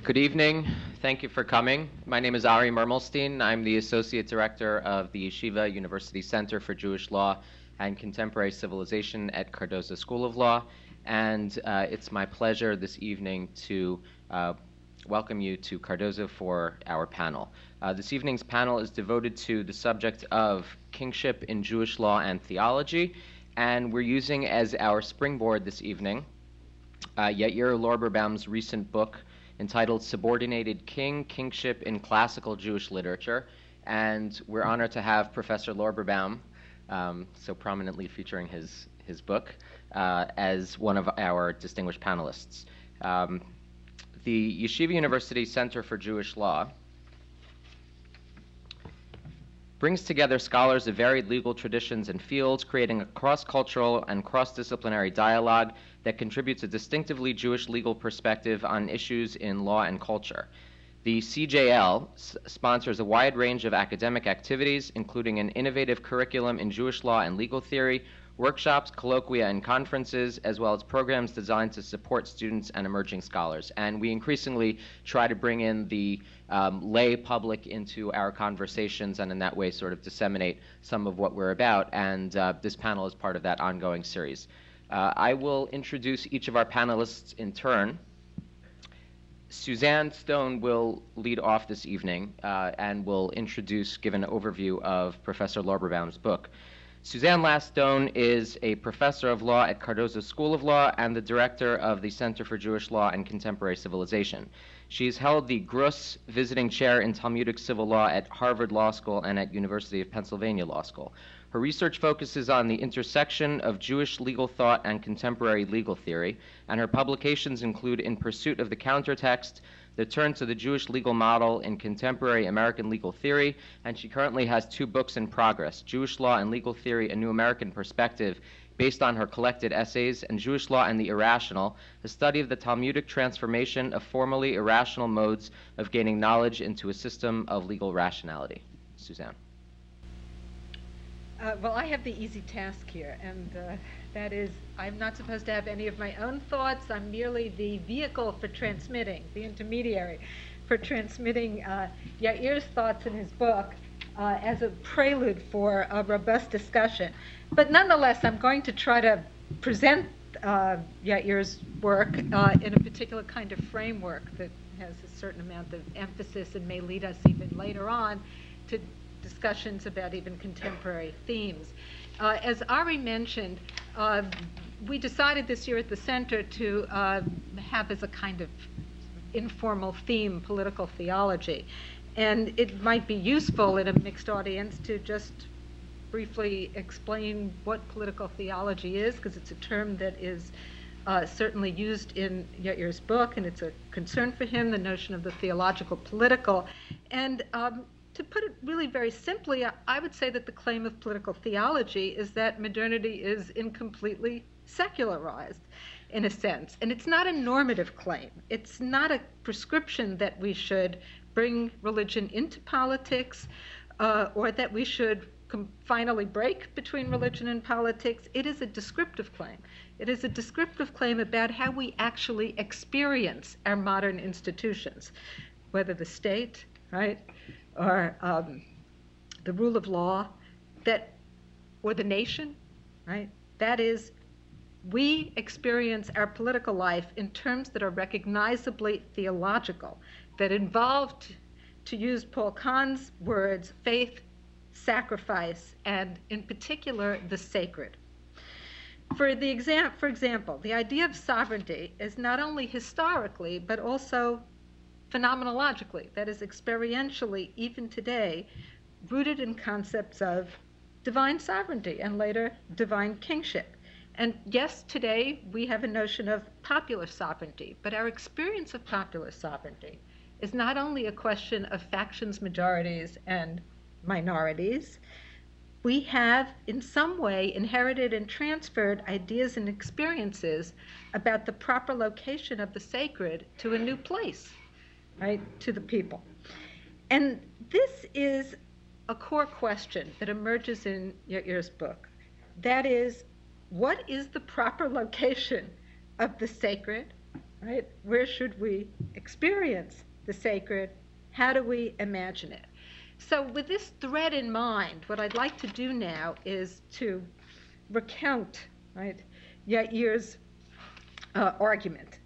Good evening. Thank you for coming. My name is Ari Mermelstein. I'm the Associate Director of the Yeshiva University Center for Jewish Law and Contemporary Civilization at Cardozo School of Law. And it's my pleasure this evening to welcome you to Cardozo for our panel. This evening's panel is devoted to the subject of kingship in Jewish law and theology. And we're using as our springboard this evening Yair Lorberbaum's recent book entitled Subordinated King, Kingship in Classical Jewish Literature. And we're honored to have Professor Lorberbaum, so prominently featuring his book, as one of our distinguished panelists. The Yeshiva University Center for Jewish Law brings together scholars of varied legal traditions and fields, creating a cross-cultural and cross-disciplinary dialogue that contributes a distinctively Jewish legal perspective on issues in law and culture. The CJL sponsors a wide range of academic activities, including an innovative curriculum in Jewish law and legal theory, workshops, colloquia, and conferences, as well as programs designed to support students and emerging scholars. And we increasingly try to bring in the lay public into our conversations and in that way sort of disseminate some of what we're about. And this panel is part of that ongoing series. I will introduce each of our panelists in turn. Suzanne Stone will lead off this evening and will give an overview of Professor Lorberbaum's book. Suzanne Stone is a professor of law at Cardozo School of Law and the director of the Center for Jewish Law and Contemporary Civilization. She's held the Gruss Visiting Chair in Talmudic Civil Law at Harvard Law School and at University of Pennsylvania Law School. Her research focuses on the intersection of Jewish legal thought and contemporary legal theory, and her publications include In Pursuit of the Countertext, The Turn to the Jewish Legal Model in Contemporary American Legal Theory, and she currently has 2 books in progress, Jewish Law and Legal Theory, A New American Perspective, based on her collected essays, and Jewish Law and the Irrational, a study of the Talmudic transformation of formerly irrational modes of gaining knowledge into a system of legal rationality. Suzanne. Well, I have the easy task here, and that is I'm not supposed to have any of my own thoughts. I'm merely the vehicle for transmitting, the intermediary for transmitting Yair's thoughts in his book as a prelude for a robust discussion. But nonetheless, I'm going to try to present Yair's work in a particular kind of framework that has a certain amount of emphasis and may lead us even later on to discussions about even contemporary themes. As Ari mentioned, we decided this year at the center to have as a kind of informal theme political theology. And it might be useful in a mixed audience to just briefly explain what political theology is, because it's a term that is certainly used in Yair's book, and it's a concern for him, the notion of the theological political. And to put it really very simply, I would say that the claim of political theology is that modernity is incompletely secularized, in a sense. And it's not a normative claim. It's not a prescription that we should bring religion into politics or that we should finally break between religion and politics. It is a descriptive claim. It is a descriptive claim about how we actually experience our modern institutions, whether the state, right, or the rule of law, or the nation, right? That is, we experience our political life in terms that are recognizably theological, that involve, to use Paul Kahn's words, faith, sacrifice, and in particular, the sacred. For example, the idea of sovereignty is not only historically, but also phenomenologically, that is experientially, even today, rooted in concepts of divine sovereignty and later divine kingship. And yes, today we have a notion of popular sovereignty, but our experience of popular sovereignty is not only a question of factions, majorities, and minorities. We have, in some way, inherited and transferred ideas and experiences about the proper location of the sacred to a new place, right, to the people. And this is a core question that emerges in Yair's book. That is, what is the proper location of the sacred right? Where should we experience the sacred? How do we imagine it? So with this thread in mind, what I'd like to do now is to recount, right, Yair's argument.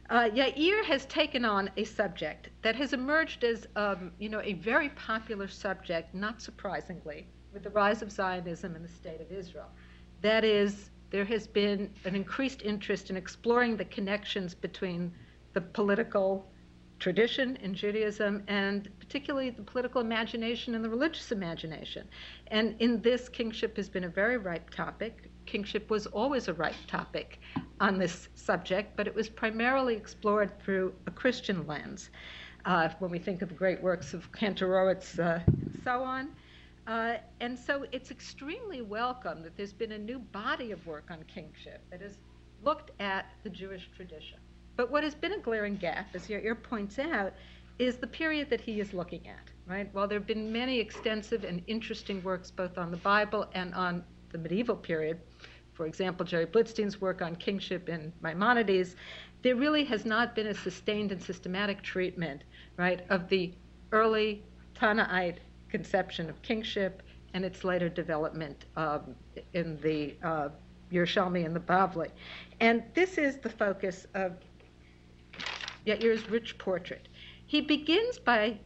Yair has taken on a subject that has emerged as, a very popular subject, not surprisingly, with the rise of Zionism and the State of Israel. That is, there has been an increased interest in exploring the connections between the political tradition in Judaism and particularly the political imagination and the religious imagination. And in this, kingship has been a very ripe topic. Kingship was always a ripe topic on this subject, but it was primarily explored through a Christian lens. When we think of the great works of Kantorowicz and so on. And so it's extremely welcome that there's been a new body of work on kingship that has looked at the Jewish tradition. But what has been a glaring gap, as Yair points out, is the period that he is looking at, right? While there have been many extensive and interesting works both on the Bible and on the medieval period, for example, Jerry Blitzstein's work on kingship in Maimonides, there really has not been a sustained and systematic treatment, right, of the early Tanaite conception of kingship and its later development in the Yerushalmi and the Bavli. And this is the focus of Yair's rich portrait. He begins by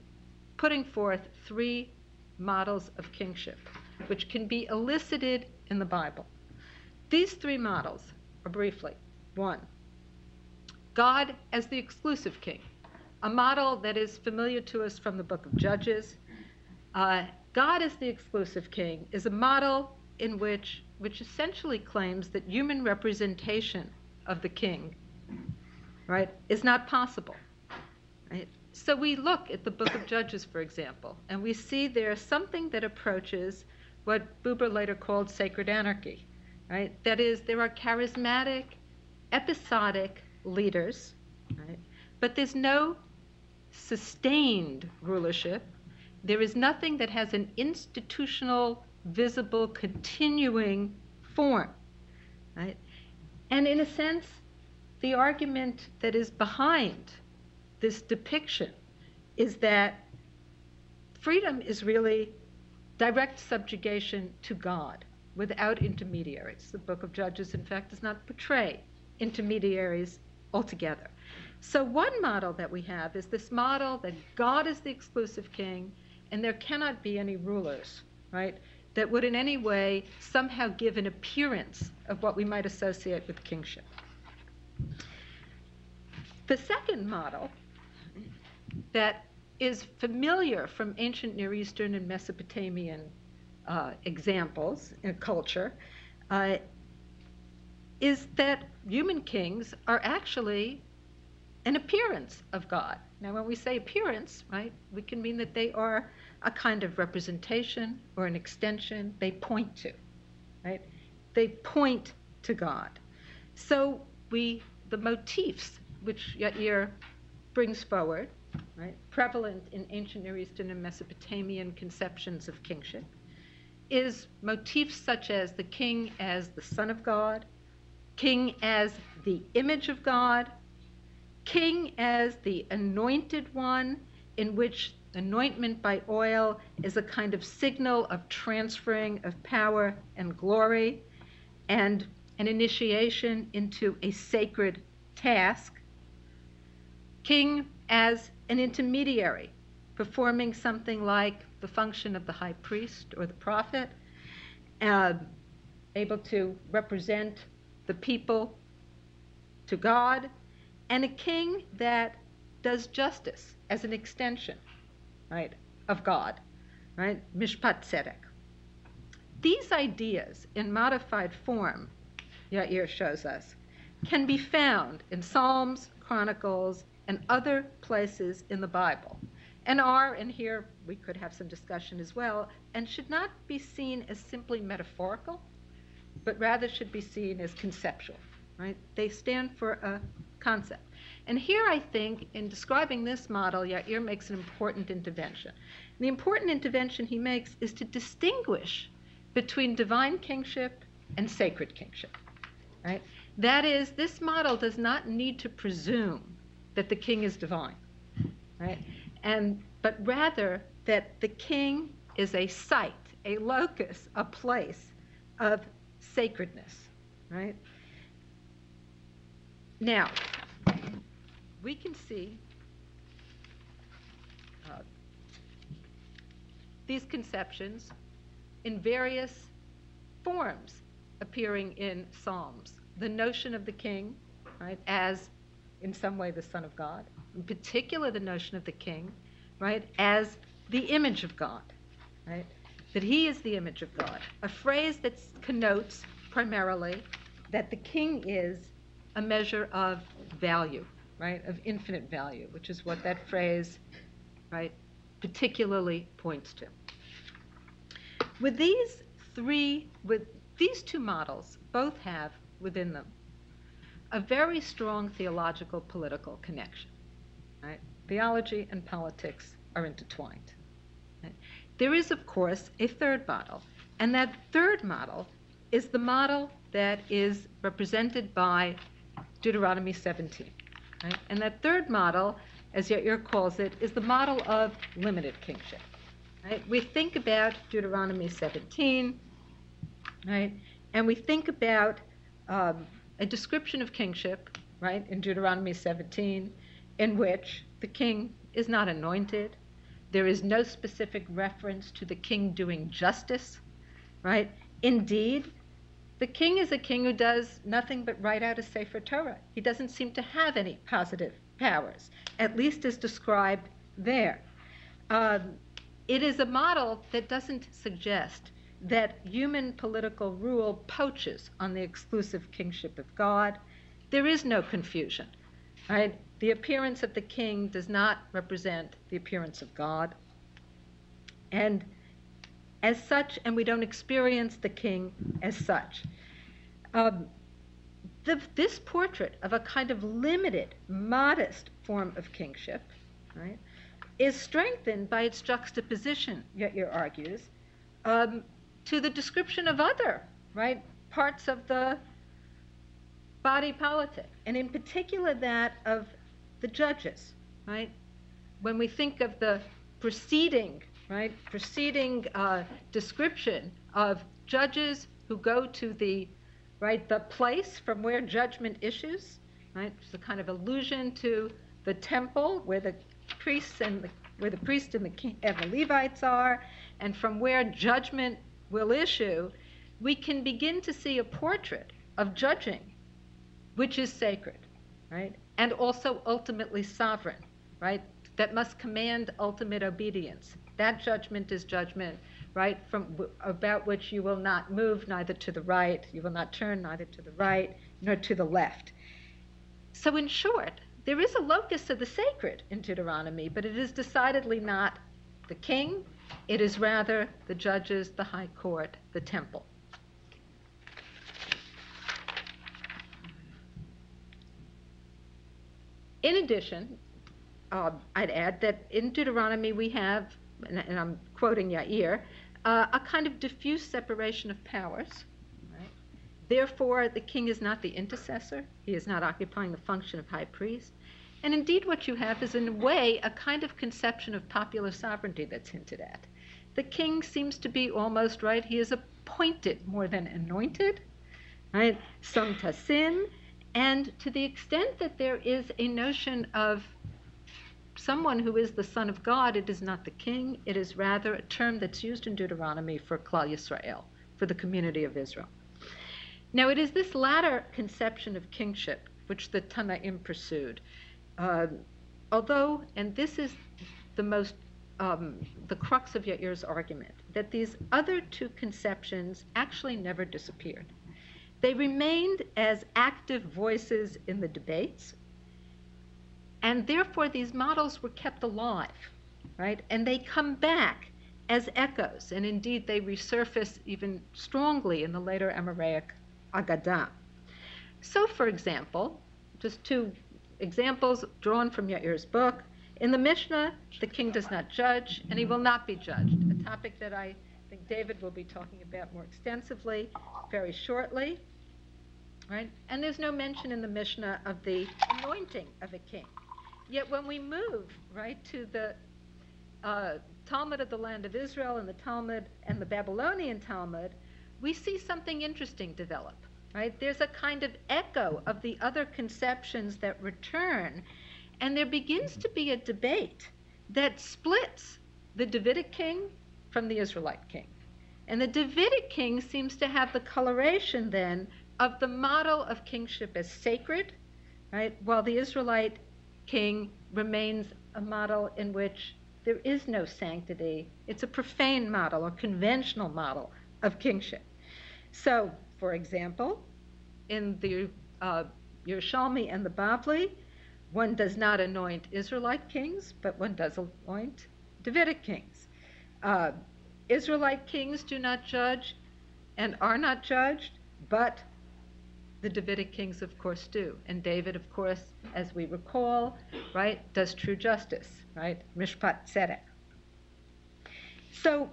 putting forth three models of kingship, which can be elicited in the Bible. These three models are briefly: one, God as the exclusive king, a model that is familiar to us from the book of Judges. God as the exclusive king is a model in which essentially claims that human representation of the king, right, is not possible. Right? So we look at the book of Judges, for example, and we see there something that approaches what Buber later called sacred anarchy. Right? That is, there are charismatic, episodic leaders, right? But there's no sustained rulership. There is nothing that has an institutional, visible, continuing form. Right? And in a sense, the argument that is behind this depiction is that freedom is really direct subjugation to God without intermediaries. The book of Judges, in fact, does not portray intermediaries altogether. So one model that we have is this model that God is the exclusive king and there cannot be any rulers, right, that would in any way somehow give an appearance of what we might associate with kingship. The second model that is familiar from ancient Near Eastern and Mesopotamian examples in culture is that human kings are actually an appearance of God. Now, when we say appearance, right, we can mean that they are a kind of representation or an extension. They point to, right? They point to God. So the motifs which Yair brings forward, right, prevalent in ancient Near Eastern and Mesopotamian conceptions of kingship, is motifs such as the king as the son of God, king as the image of God, king as the anointed one, in which anointment by oil is a kind of signal of transferring of power and glory and an initiation into a sacred task, king as an intermediary, performing something like the function of the high priest or the prophet, able to represent the people to God, and a king that does justice as an extension, right, of God, right, mishpat tzedek. These ideas in modified form, Yair shows us, can be found in Psalms, Chronicles, and other places in the Bible, and here we could have some discussion as well, and should not be seen as simply metaphorical, but rather should be seen as conceptual, right? They stand for a concept. And here I think, in describing this model, Yair makes an important intervention. The important intervention he makes is to distinguish between divine kingship and sacred kingship, right? That is, this model does not need to presume that the king is divine, right? But rather that the king is a site, a locus, a place of sacredness, right? Now, we can see these conceptions in various forms appearing in Psalms. The notion of the king, right, as in some way the Son of God, in particular the notion of the king, right, as the image of God, right, that he is the image of God, a phrase that connotes primarily that the king is a measure of value, right, of infinite value, which is what that phrase, right, particularly points to. With these two models, both have within them a very strong theological political connection, right? Theology and politics are intertwined. Right? There is, of course, a third model, and that third model is the model that is represented by Deuteronomy 17. Right? And that third model, as Yair calls it, is the model of limited kingship. Right? We think about Deuteronomy 17, right? And we think about a description of kingship, right, in Deuteronomy 17, in which the king is not anointed. There is no specific reference to the king doing justice, right? Indeed, the king is a king who does nothing but write out a Sefer Torah. He doesn't seem to have any positive powers, at least as described there. It is a model that doesn't suggest that human political rule poaches on the exclusive kingship of God. There is no confusion, right? The appearance of the king does not represent the appearance of God. And as such, and we don't experience the king as such. This portrait of a kind of limited, modest form of kingship, right, is strengthened by its juxtaposition, Yair argues, to the description of other, right, parts of the body politic, and in particular that of the judges, right? When we think of the preceding description of judges who go to the place from where judgment issues, right? It's a kind of allusion to the temple where the priests and the Levites are, and from where judgment will issue, we can begin to see a portrait of judging, which is sacred, right? And also ultimately sovereign, right? That must command ultimate obedience. That judgment is judgment, right? About which you will not move neither to the right, you will not turn neither to the right nor to the left. So in short, there is a locus of the sacred in Deuteronomy, but it is decidedly not the king. It is rather the judges, the high court, the temple. In addition, I'd add that in Deuteronomy we have, and I'm quoting Yair, a kind of diffuse separation of powers. Right? Therefore, the king is not the intercessor. He is not occupying the function of high priest. And indeed what you have is, in a way, a kind of conception of popular sovereignty that's hinted at. The king seems to be almost, right, he is appointed more than anointed, right, som tasin, and to the extent that there is a notion of someone who is the Son of God, it is not the king, it is rather a term that's used in Deuteronomy for Klal Yisrael, for the community of Israel. Now, it is this latter conception of kingship which the Tanaim pursued. Although, and this is the crux of Yair's argument, that these other two conceptions actually never disappeared. They remained as active voices in the debates, and therefore these models were kept alive, right? And they come back as echoes, and indeed they resurface even strongly in the later Amoraic Agadah. So, for example, just two examples drawn from Yair's book. In the Mishnah, the king does not judge, and he will not be judged, a topic that I think David will be talking about more extensively very shortly. right? And there's no mention in the Mishnah of the anointing of a king. Yet when we move, right, to the Talmud of the land of Israel and the Talmud and the Babylonian Talmud, we see something interesting develop, right? There's a kind of echo of the other conceptions that return, and there begins to be a debate that splits the Davidic king from the Israelite king. And the Davidic king seems to have the coloration then of the model of kingship as sacred, right? While the Israelite king remains a model in which there is no sanctity. It's a profane model or conventional model of kingship. So, for example, in the Yerushalmi and the Bavli, one does not anoint Israelite kings, but one does anoint Davidic kings. Israelite kings do not judge and are not judged, but the Davidic kings, of course, do. And David, of course, as we recall, right, does true justice, right? Mishpat tzedek. So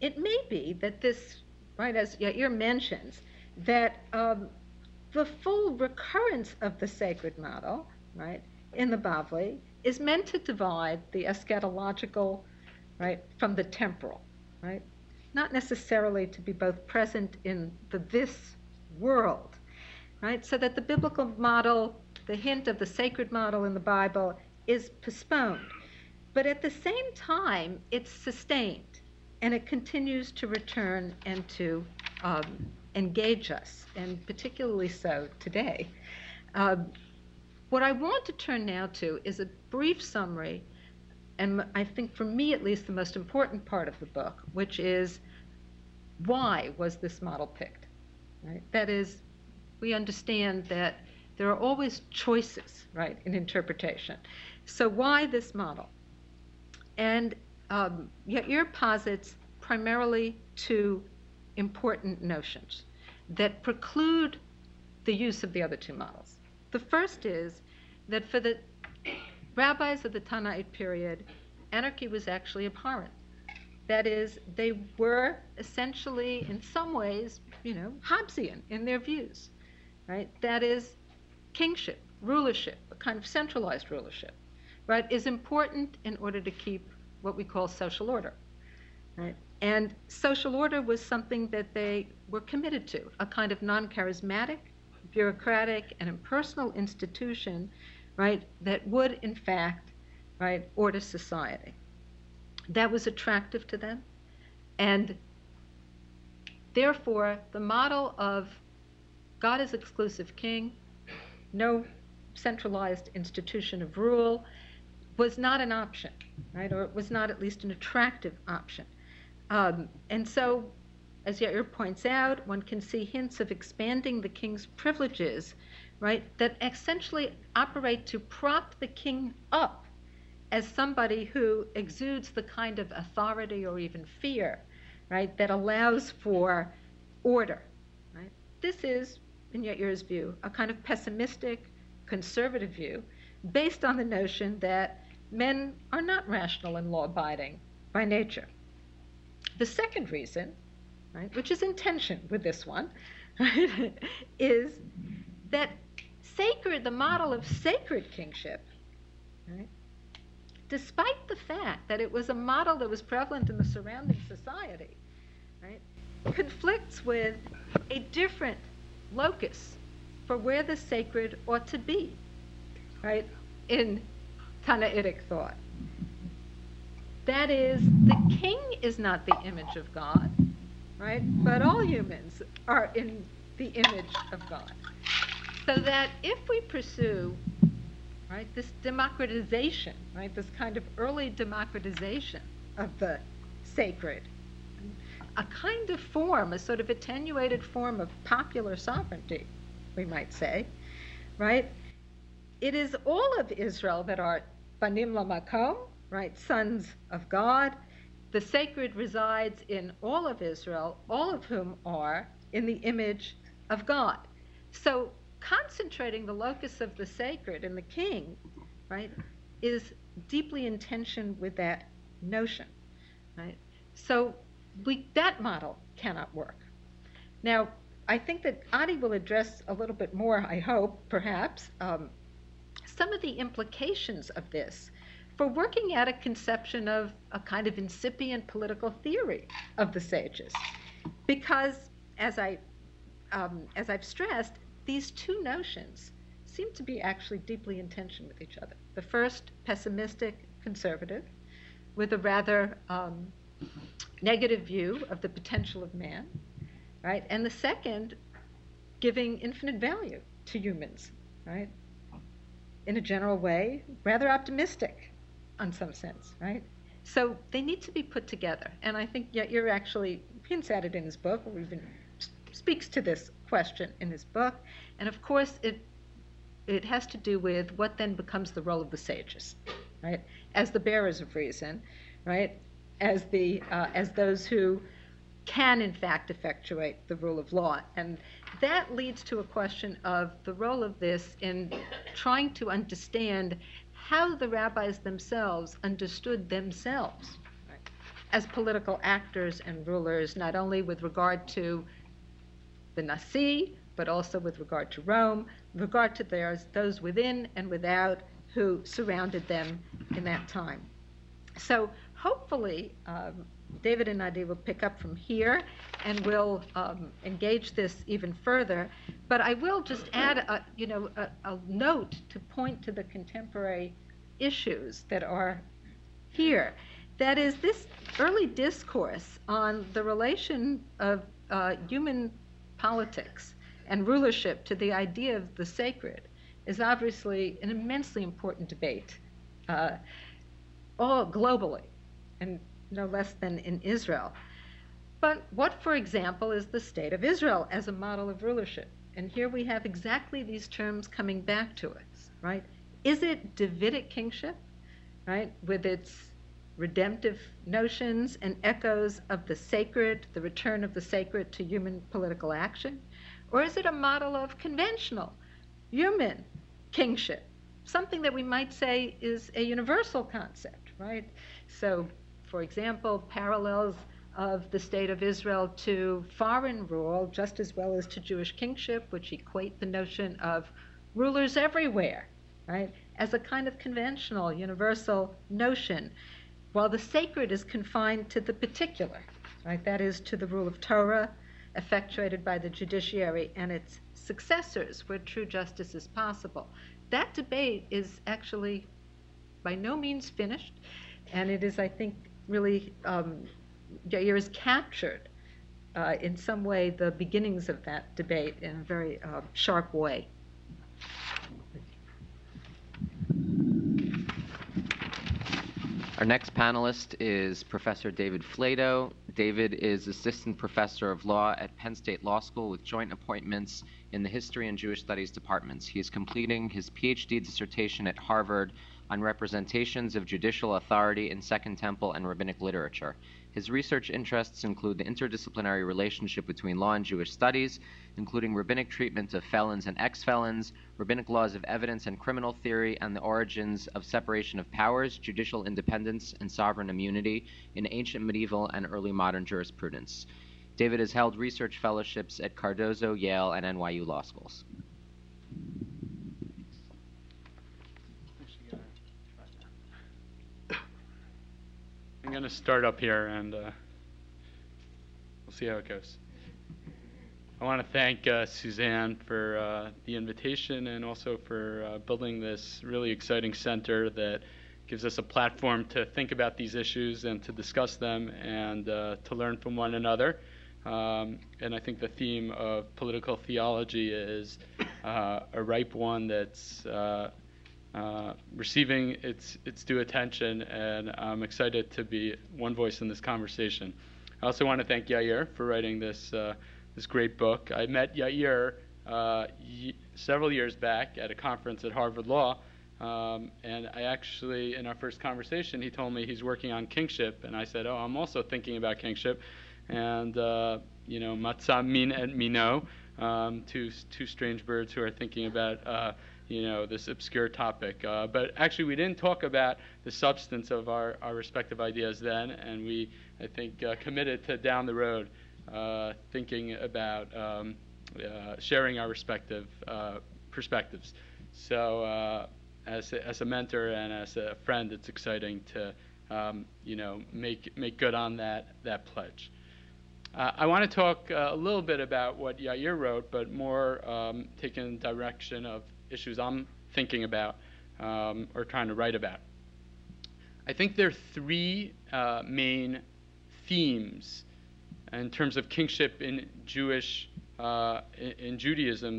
it may be that this, right, as Yair mentions, that the full recurrence of the sacred model, right, in the Bavli is meant to divide the eschatological, right, from the temporal, right? Not necessarily to be both present in this world, right? So that the biblical model, the hint of the sacred model in the Bible, is postponed. But at the same time, it's sustained, and it continues to return and to engage us, and particularly so today. What I want to turn now to is a brief summary, and I think for me at least the most important part of the book, which is why was this model picked? Right? That is, we understand that there are always choices, right, in interpretation. So why this model? And Yair posits primarily two important notions that preclude the use of the other two models. The first is that for the rabbis of the Tannite period, anarchy was actually abhorrent. That is, they were essentially, in some ways, Hobbesian in their views, right? That is, kingship, rulership, a kind of centralized rulership, right, is important in order to keep what we call social order, right? And social order was something that they were committed to, a kind of non-charismatic, bureaucratic, and impersonal institution, right, that would, in fact, right, order society. That was attractive to them, and therefore the model of God as exclusive king, no centralized institution of rule, was not an option, right, or it was not at least an attractive option. And so, as Yair points out, one can see hints of expanding the king's privileges, right, that essentially operate to prop the king up as somebody who exudes the kind of authority or even fear, right, that allows for order, right? This is, in Yair's view, a kind of pessimistic, conservative view based on the notion that men are not rational and law-abiding by nature. The second reason, right, which is in tension with this one, right, is that the model of sacred kingship, right, despite the fact that it was a model that was prevalent in the surrounding society, right, conflicts with a different locus for where the sacred ought to be, right, in Tannaitic thought. That is, the king is not the image of God, right, but all humans are in the image of God. So that if we pursue, right, this democratization, right, this kind of early democratization of the sacred, a kind of form, a sort of attenuated form of popular sovereignty, we might say, right? It is all of Israel that are banim lamakom, right, sons of God. The sacred resides in all of Israel, all of whom are in the image of God. So concentrating the locus of the sacred in the king, right, is deeply in tension with that notion, right? So that model cannot work. Now, I think that Adi will address a little bit more, I hope, perhaps, some of the implications of this for working at a conception of a kind of incipient political theory of the sages. Because, as I've stressed, these two notions seem to be actually deeply in tension with each other. The first, pessimistic, conservative, with a rather negative view of the potential of man, right? And the second, giving infinite value to humans, right? In a general way, rather optimistic in some sense, right? So they need to be put together. And I think Yair actually hints at it in his book, or even speaks to this question in his book. And of course, it has to do with what then becomes the role of the sages, right? As the bearers of reason, right? As those who can in fact effectuate the rule of law. And that leads to a question of the role of this in trying to understand how the rabbis themselves understood themselves, right, as political actors and rulers, not only with regard to the Nasi, but also with regard to Rome, with regard to those within and without who surrounded them in that time. So hopefully, David and Adi will pick up from here and will engage this even further. But I will just add a note to point to the contemporary issues that are here. That is, this early discourse on the relation of human politics and rulership to the idea of the sacred is obviously an immensely important debate, all globally, and no less than in Israel. But what, for example, is the state of Israel as a model of rulership? And here we have exactly these terms coming back to us, right? Is it Davidic kingship, right, with its redemptive notions and echoes of the sacred, the return of the sacred to human political action? Or is it a model of conventional human kingship, something that we might say is a universal concept, right? So, for example, parallels of the state of Israel to foreign rule just as well as to Jewish kingship, which equate the notion of rulers everywhere, right, as a kind of conventional, universal notion, while the sacred is confined to the particular, right, that is, to the rule of Torah, effectuated by the judiciary and its successors, where true justice is possible. That debate is actually by no means finished, and it is, I think, really, Yair has captured in some way the beginnings of that debate in a very sharp way. Our next panelist is Professor David Flato. David is Assistant Professor of Law at Penn State Law School with joint appointments in the History and Jewish Studies departments. He is completing his PhD dissertation at Harvard on representations of judicial authority in Second Temple and rabbinic literature. His research interests include the interdisciplinary relationship between law and Jewish studies, including rabbinic treatment of felons and ex-felons, rabbinic laws of evidence and criminal theory, and the origins of separation of powers, judicial independence, and sovereign immunity in ancient, medieval, and early modern jurisprudence. David has held research fellowships at Cardozo, Yale, and NYU law schools. I'm going to start up here, and we'll see how it goes. I want to thank Suzanne for the invitation and also for building this really exciting center that gives us a platform to think about these issues and to discuss them and to learn from one another. And I think the theme of political theology is a ripe one that's receiving its due attention, and I'm excited to be one voice in this conversation. I also want to thank Yair for writing this great book. I met Yair several years back at a conference at Harvard Law, and I actually, in our first conversation, he told me he's working on kingship, and I said, oh, I'm also thinking about kingship, and matzah min and mino, two strange birds who are thinking about this obscure topic. But actually, we didn't talk about the substance of our respective ideas then, and we, I think, committed to down the road thinking about sharing our respective perspectives. So as a mentor and as a friend, it's exciting to make good on that pledge. I want to talk a little bit about what Yair wrote, but more taking the direction of issues I'm thinking about or trying to write about. I think there are three main themes in terms of kingship in Judaism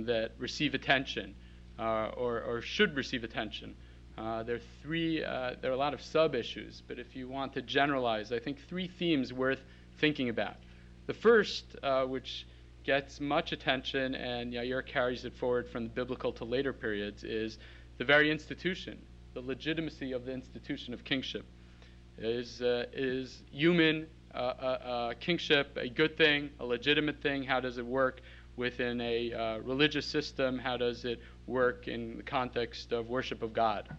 that receive attention or should receive attention. There are a lot of sub-issues, but if you want to generalize, I think three themes worth thinking about. The first, which gets much attention, and Yair carries it forward from the biblical to later periods, is the very institution, the legitimacy of the institution of kingship. Is human kingship a good thing, a legitimate thing? How does it work within a religious system? How does it work in the context of worship of God?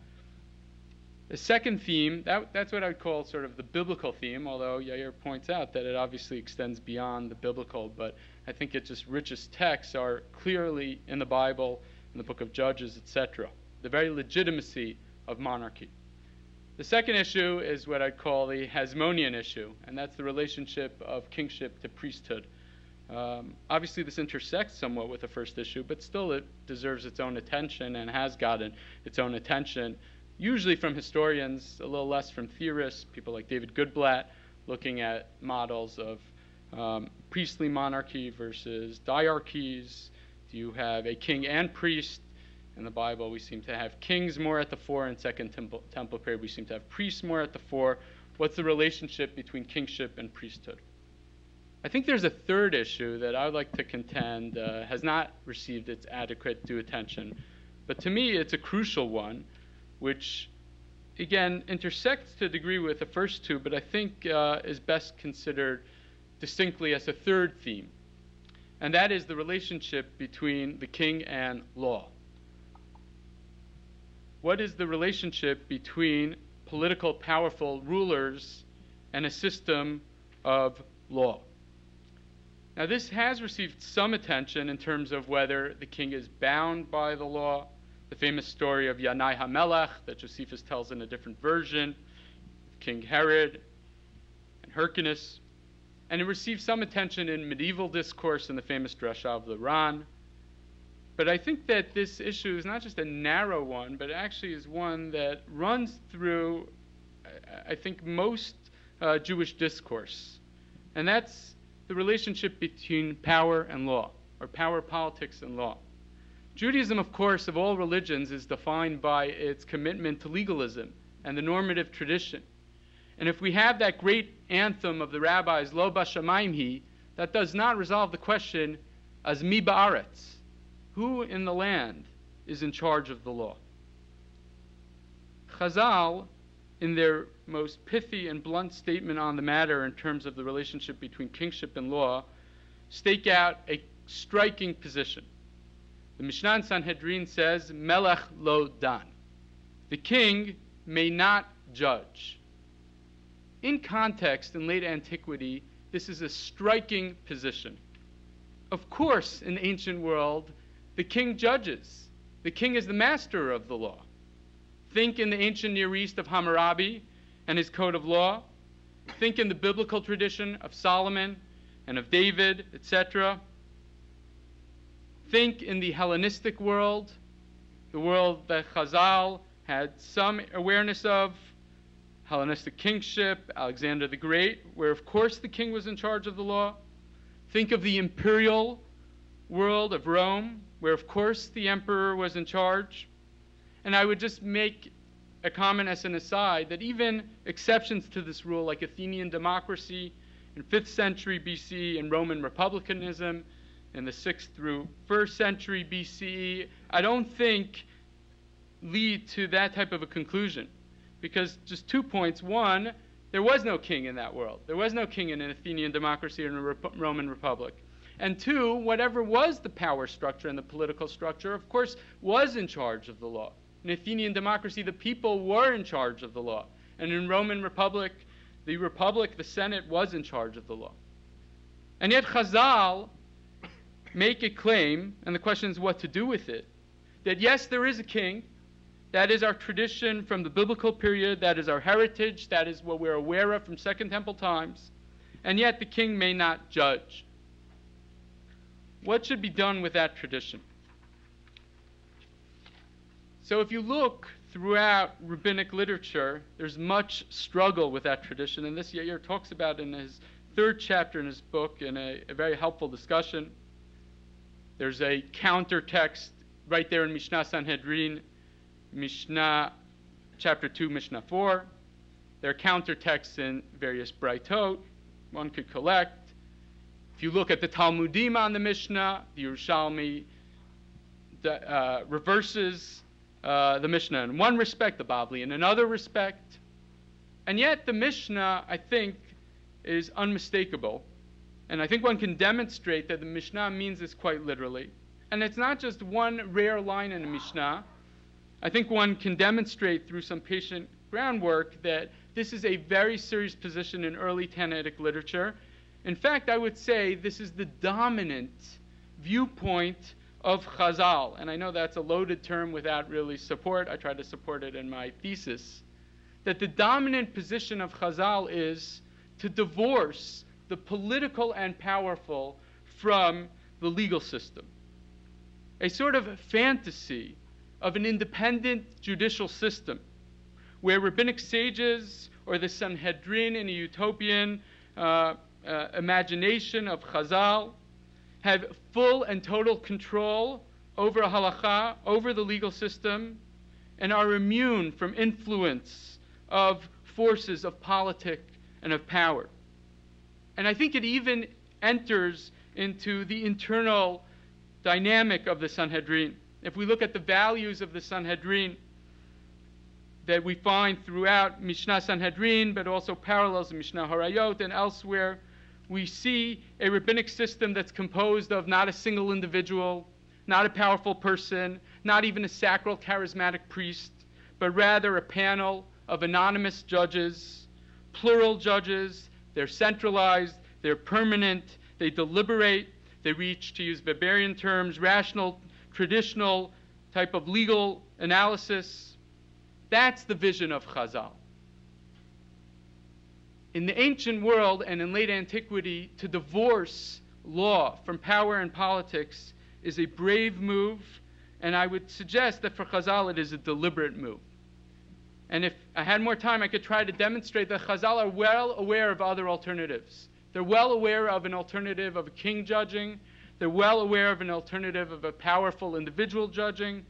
The second theme, that's what I would call sort of the biblical theme, although Yair points out that it obviously extends beyond the biblical, but I think its just richest texts are clearly in the Bible, in the book of Judges, etc. The very legitimacy of monarchy. The second issue is what I'd call the Hasmonean issue, and that's the relationship of kingship to priesthood. Obviously, this intersects somewhat with the first issue, but still it deserves its own attention and has gotten its own attention, usually from historians, a little less from theorists, people like David Goodblatt, looking at models of priestly monarchy versus diarchies. Do you have a king and priest? In the Bible, we seem to have kings more at the fore. In Second Temple period, we seem to have priests more at the fore. What's the relationship between kingship and priesthood? I think there's a third issue that I would like to contend has not received its adequate due attention. But to me, it's a crucial one, which, again, intersects to a degree with the first two, but I think is best considered distinctly as a third theme. And that is the relationship between the king and law. What is the relationship between political powerful rulers and a system of law? Now, this has received some attention in terms of whether the king is bound by the law. The famous story of Yanai HaMelech that Josephus tells in a different version, King Herod and Hyrcanus. And it received some attention in medieval discourse in the famous Drasha of the Ran. But I think that this issue is not just a narrow one, but actually is one that runs through, I think, most Jewish discourse. And that's the relationship between power and law, or power politics and law. Judaism, of course, of all religions, is defined by its commitment to legalism and the normative tradition. And if we have that great anthem of the rabbis, Lo Bashamayim Hi, that does not resolve the question, as mi ba'aretz, who in the land is in charge of the law? Chazal, in their most pithy and blunt statement on the matter in terms of the relationship between kingship and law, stake out a striking position. The Mishnah in Sanhedrin says, Melech lo dan. The king may not judge. In context, in late antiquity, this is a striking position. Of course, in the ancient world, the king judges. The king is the master of the law. Think in the ancient Near East of Hammurabi and his code of law. Think in the biblical tradition of Solomon and of David, etc. Think in the Hellenistic world, the world that Chazal had some awareness of, Hellenistic kingship, Alexander the Great, where of course the king was in charge of the law. Think of the imperial world of Rome, where of course the emperor was in charge. And I would just make a comment as an aside that even exceptions to this rule, like Athenian democracy in 5th century BCE and Roman republicanism in the 6th through 1st century BCE, I don't think lead to that type of a conclusion. Because just 2 points. One, there was no king in that world. There was no king in an Athenian democracy or in a Roman republic. And two, whatever was the power structure and the political structure, of course, was in charge of the law. In Athenian democracy, the people were in charge of the law. And in Roman republic, the Senate was in charge of the law. And yet Chazal make a claim, and the question is what to do with it, that yes, there is a king. That is our tradition from the biblical period. That is our heritage. That is what we're aware of from Second Temple times. And yet the king may not judge. What should be done with that tradition? So if you look throughout rabbinic literature, there's much struggle with that tradition. And this Yair talks about in his third chapter in his book in a very helpful discussion. There's a counter text right there in Mishnah Sanhedrin, Mishnah chapter 2, Mishnah 4. There are counter texts in various Braitot one could collect. If you look at the Talmudim on the Mishnah, the Yerushalmi reverses the Mishnah in one respect, the Bavli in another respect. And yet the Mishnah, I think, is unmistakable. And I think one can demonstrate that the Mishnah means this quite literally. And it's not just one rare line in the Mishnah. I think one can demonstrate through some patient groundwork that this is a very serious position in early Tannaitic literature. In fact, I would say this is the dominant viewpoint of Chazal. And I know that's a loaded term without really support. I tried to support it in my thesis. That the dominant position of Chazal is to divorce the political and powerful from the legal system. A sort of fantasy of an independent judicial system where rabbinic sages or the Sanhedrin in a utopian imagination of Chazal have full and total control over a halakha, over the legal system, and are immune from influence of forces of politic and of power. And I think it even enters into the internal dynamic of the Sanhedrin. If we look at the values of the Sanhedrin that we find throughout Mishnah Sanhedrin, but also parallels in Mishnah Harayot and elsewhere, we see a rabbinic system that's composed of not a single individual, not a powerful person, not even a sacral charismatic priest, but rather a panel of anonymous judges, plural judges. They're centralized, they're permanent, they deliberate, they reach, to use Weberian terms, rational, traditional type of legal analysis. That's the vision of Chazal. In the ancient world and in late antiquity, to divorce law from power and politics is a brave move, and I would suggest that for Chazal it is a deliberate move. And if I had more time, I could try to demonstrate that Chazal are well aware of other alternatives. They're well aware of an alternative of a king judging. They're well aware of an alternative of a powerful individual judging,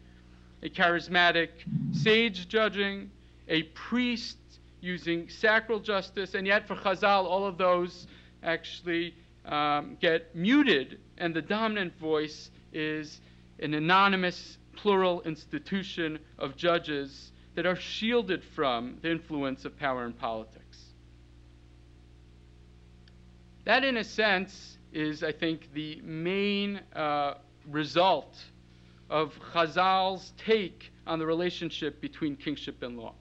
a charismatic sage judging, a priest using sacral justice, and yet for Chazal, all of those actually get muted, and the dominant voice is an anonymous, plural institution of judges that are shielded from the influence of power and politics. That, in a sense, is, I think, the main result of Chazal's take on the relationship between kingship and law.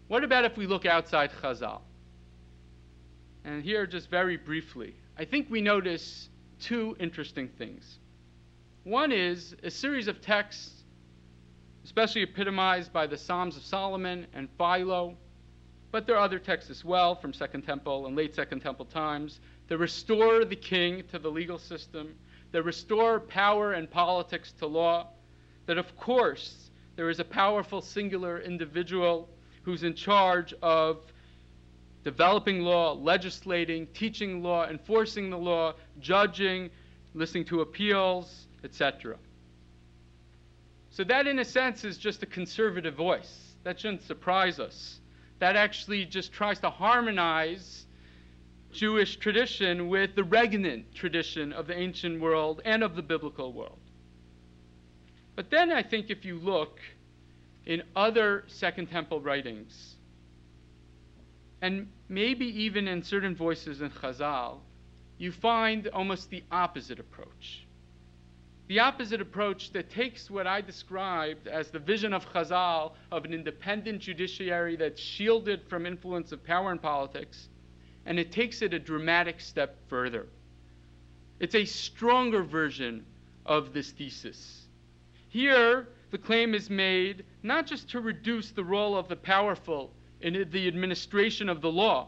What about if we look outside Chazal? And here, just very briefly, I think we notice two interesting things. One is a series of texts, especially epitomized by the Psalms of Solomon and Philo, but there are other texts as well from Second Temple and late Second Temple times that restore the king to the legal system, that restore power and politics to law, that of course there is a powerful singular individual who's in charge of developing law, legislating, teaching law, enforcing the law, judging, listening to appeals, etc. So that, in a sense, is just a conservative voice. That shouldn't surprise us. That actually just tries to harmonize Jewish tradition with the regnant tradition of the ancient world and of the biblical world. But then I think if you look in other Second Temple writings, and maybe even in certain voices in Chazal, you find almost the opposite approach. The opposite approach that takes what I described as the vision of Chazal of an independent judiciary that's shielded from influence of power and politics, and it takes it a dramatic step further. It's a stronger version of this thesis. Here, the claim is made not just to reduce the role of the powerful in the administration of the law,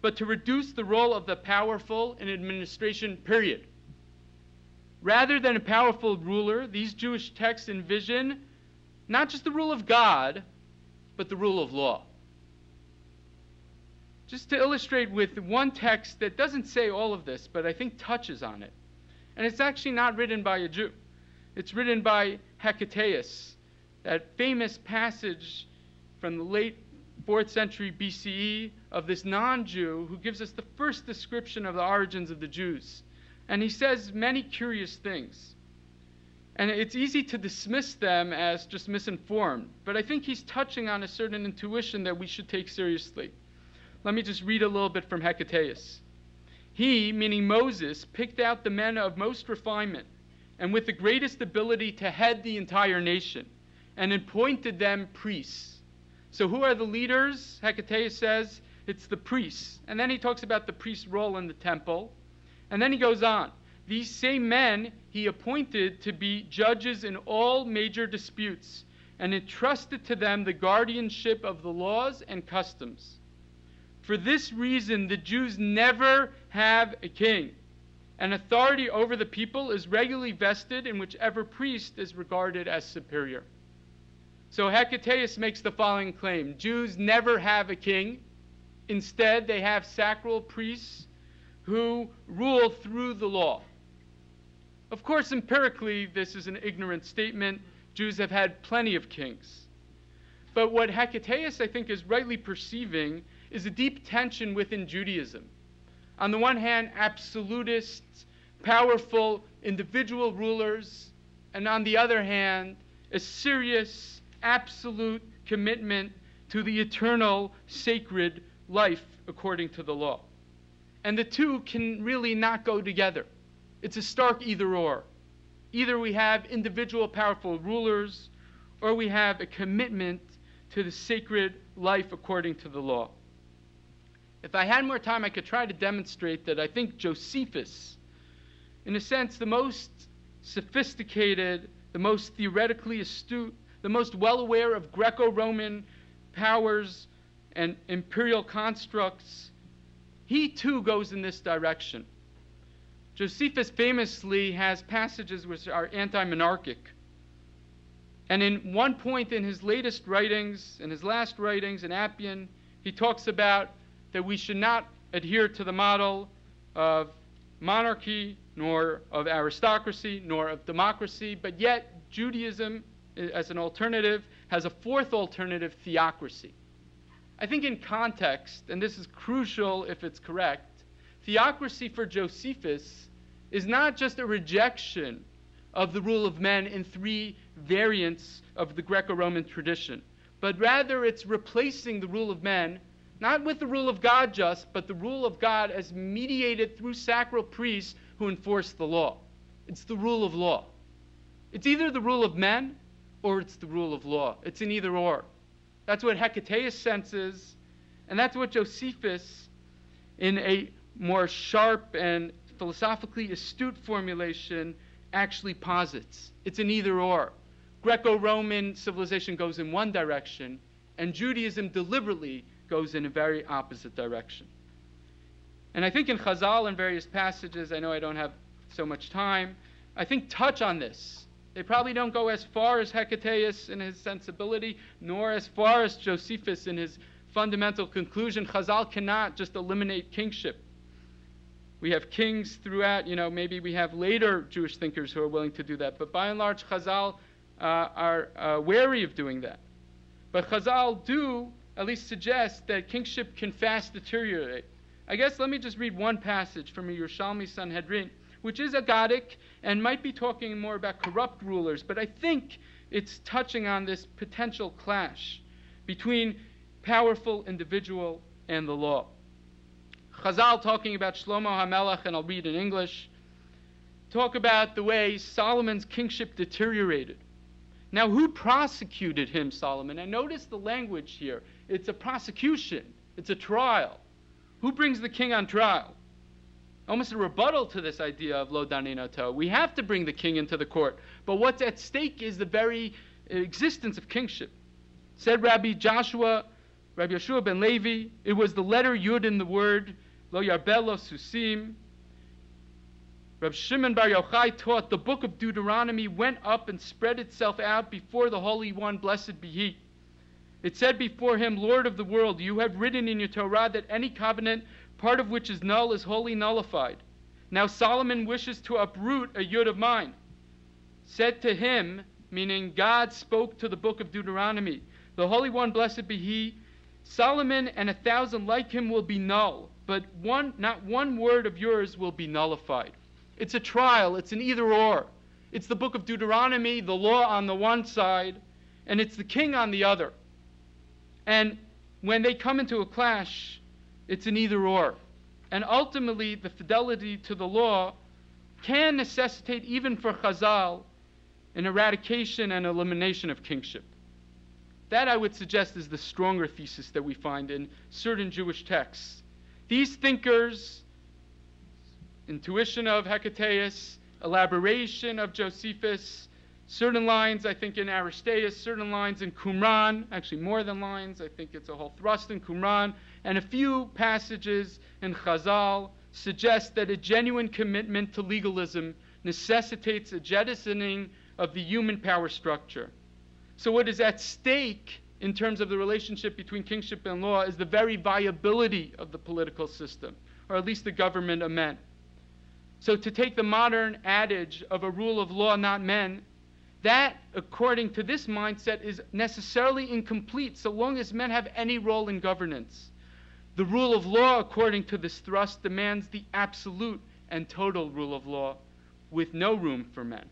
but to reduce the role of the powerful in administration, period. Rather than a powerful ruler, these Jewish texts envision not just the rule of God, but the rule of law. Just to illustrate with one text that doesn't say all of this, but I think touches on it. And it's actually not written by a Jew. It's written by Hecataeus, that famous passage from the late 4th century BCE of this non-Jew who gives us the first description of the origins of the Jews. And he says many curious things. And it's easy to dismiss them as just misinformed, but I think he's touching on a certain intuition that we should take seriously. Let me just read a little bit from Hecataeus. He, meaning Moses, picked out the men of most refinement and with the greatest ability to head the entire nation, and appointed them priests. So who are the leaders? Hecataeus says it's the priests. And then he talks about the priest's role in the temple. And then he goes on. These same men he appointed to be judges in all major disputes, and entrusted to them the guardianship of the laws and customs. For this reason, the Jews never have a king, and authority over the people is regularly vested in whichever priest is regarded as superior. So Hecataeus makes the following claim. Jews never have a king. Instead, they have sacral priests who rule through the law. Of course, empirically, this is an ignorant statement. Jews have had plenty of kings. But what Hecataeus, I think, is rightly perceiving is a deep tension within Judaism. On the one hand, absolutists, powerful individual rulers, and on the other hand, a serious, absolute commitment to the eternal, sacred life according to the law. And the two can really not go together. It's a stark either-or. Either we have individual powerful rulers, or we have a commitment to the sacred life according to the law. If I had more time, I could try to demonstrate that I think Josephus, in a sense, the most sophisticated, the most theoretically astute, the most well-aware of Greco-Roman powers and imperial constructs, he too goes in this direction. Josephus famously has passages which are anti-monarchic. And in one point in his latest writings, in his last writings in Appian, he talks about that we should not adhere to the model of monarchy, nor of aristocracy, nor of democracy, but yet Judaism, as an alternative, has a fourth alternative, theocracy. I think in context, and this is crucial if it's correct, theocracy for Josephus is not just a rejection of the rule of men in three variants of the Greco-Roman tradition, but rather it's replacing the rule of men not with the rule of God just, but the rule of God as mediated through sacral priests who enforce the law. It's the rule of law. It's either the rule of men or it's the rule of law. It's an either or. That's what Hecataeus senses, and that's what Josephus, in a more sharp and philosophically astute formulation, actually posits. It's an either or. Greco-Roman civilization goes in one direction, and Judaism deliberately goes in a very opposite direction. And I think in Chazal and various passages, I know I don't have so much time, I think touch on this. They probably don't go as far as Hecataeus in his sensibility, nor as far as Josephus in his fundamental conclusion. Chazal cannot just eliminate kingship. We have kings throughout, maybe we have later Jewish thinkers who are willing to do that. But by and large, Chazal are wary of doing that. But Chazal do at least suggest that kingship can fast deteriorate. I guess let me just read one passage from a Yerushalmi Sanhedrin, which is Aggadic and might be talking more about corrupt rulers, but I think it's touching on this potential clash between powerful individual and the law. Chazal, talking about Shlomo HaMelech, and I'll read in English, talk about the way Solomon's kingship deteriorated. Now, who prosecuted him, Solomon? And notice the language here. It's a prosecution. It's a trial. Who brings the king on trial? almost a rebuttal to this idea of lo daninato. We have to bring the king into the court. But what's at stake is the very existence of kingship. Said Rabbi Yeshua ben Levi, it was the letter Yud in the word, lo yarbel lo susim. Reb Shimon Bar Yochai taught the book of Deuteronomy went up and spread itself out before the Holy One, blessed be He. It said before him, Lord of the world, you have written in your Torah that any covenant, part of which is null, is wholly nullified. Now Solomon wishes to uproot a Yud of mine. Said to him, meaning God spoke to the book of Deuteronomy, the Holy One, blessed be He, Solomon and 1,000 like him will be null, but not one word of yours will be nullified. It's a trial. It's an either or. It's the book of Deuteronomy, the law on the one side, and it's the king on the other. And when they come into a clash, it's an either or. And ultimately, the fidelity to the law can necessitate, even for Chazal, an eradication and elimination of kingship. That, I would suggest, is the stronger thesis that we find in certain Jewish texts. These thinkers, intuition of Hecataeus, elaboration of Josephus, certain lines, I think, in Aristeas, certain lines in Qumran, actually more than lines, I think it's a whole thrust in Qumran, and a few passages in Chazal suggest that a genuine commitment to legalism necessitates a jettisoning of the human power structure. So what is at stake in terms of the relationship between kingship and law is the very viability of the political system, or at least the government of men. So to take the modern adage of a rule of law, not men, that, according to this mindset, is necessarily incomplete so long as men have any role in governance. The rule of law, according to this thrust, demands the absolute and total rule of law with no room for men.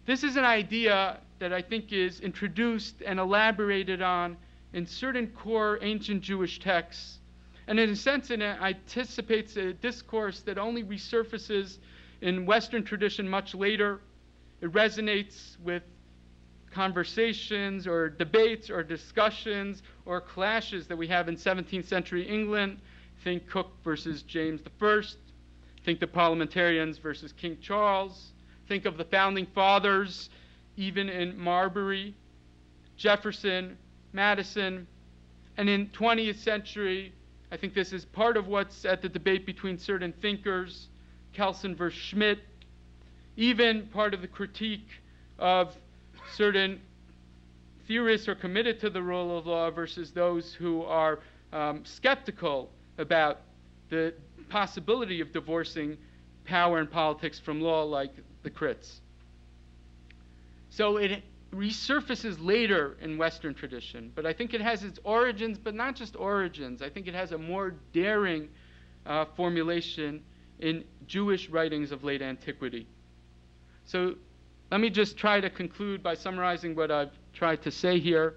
This is an idea that I think is introduced and elaborated on in certain core ancient Jewish texts. And in a sense, it anticipates a discourse that only resurfaces in Western tradition much later. It resonates with conversations or debates or discussions or clashes that we have in 17th century England. Think Coke versus James I. Think the parliamentarians versus King Charles. Think of the founding fathers, even in Marbury, Jefferson, Madison. And in 20th century, I think this is part of what's at the debate between certain thinkers, Kelsen versus Schmidt, even part of the critique of certain theorists who are committed to the rule of law versus those who are skeptical about the possibility of divorcing power and politics from law, like the crits. So it resurfaces later in Western tradition, but I think it has its origins, but not just origins. I think it has a more daring formulation in Jewish writings of late antiquity. So let me just try to conclude by summarizing what I've tried to say here,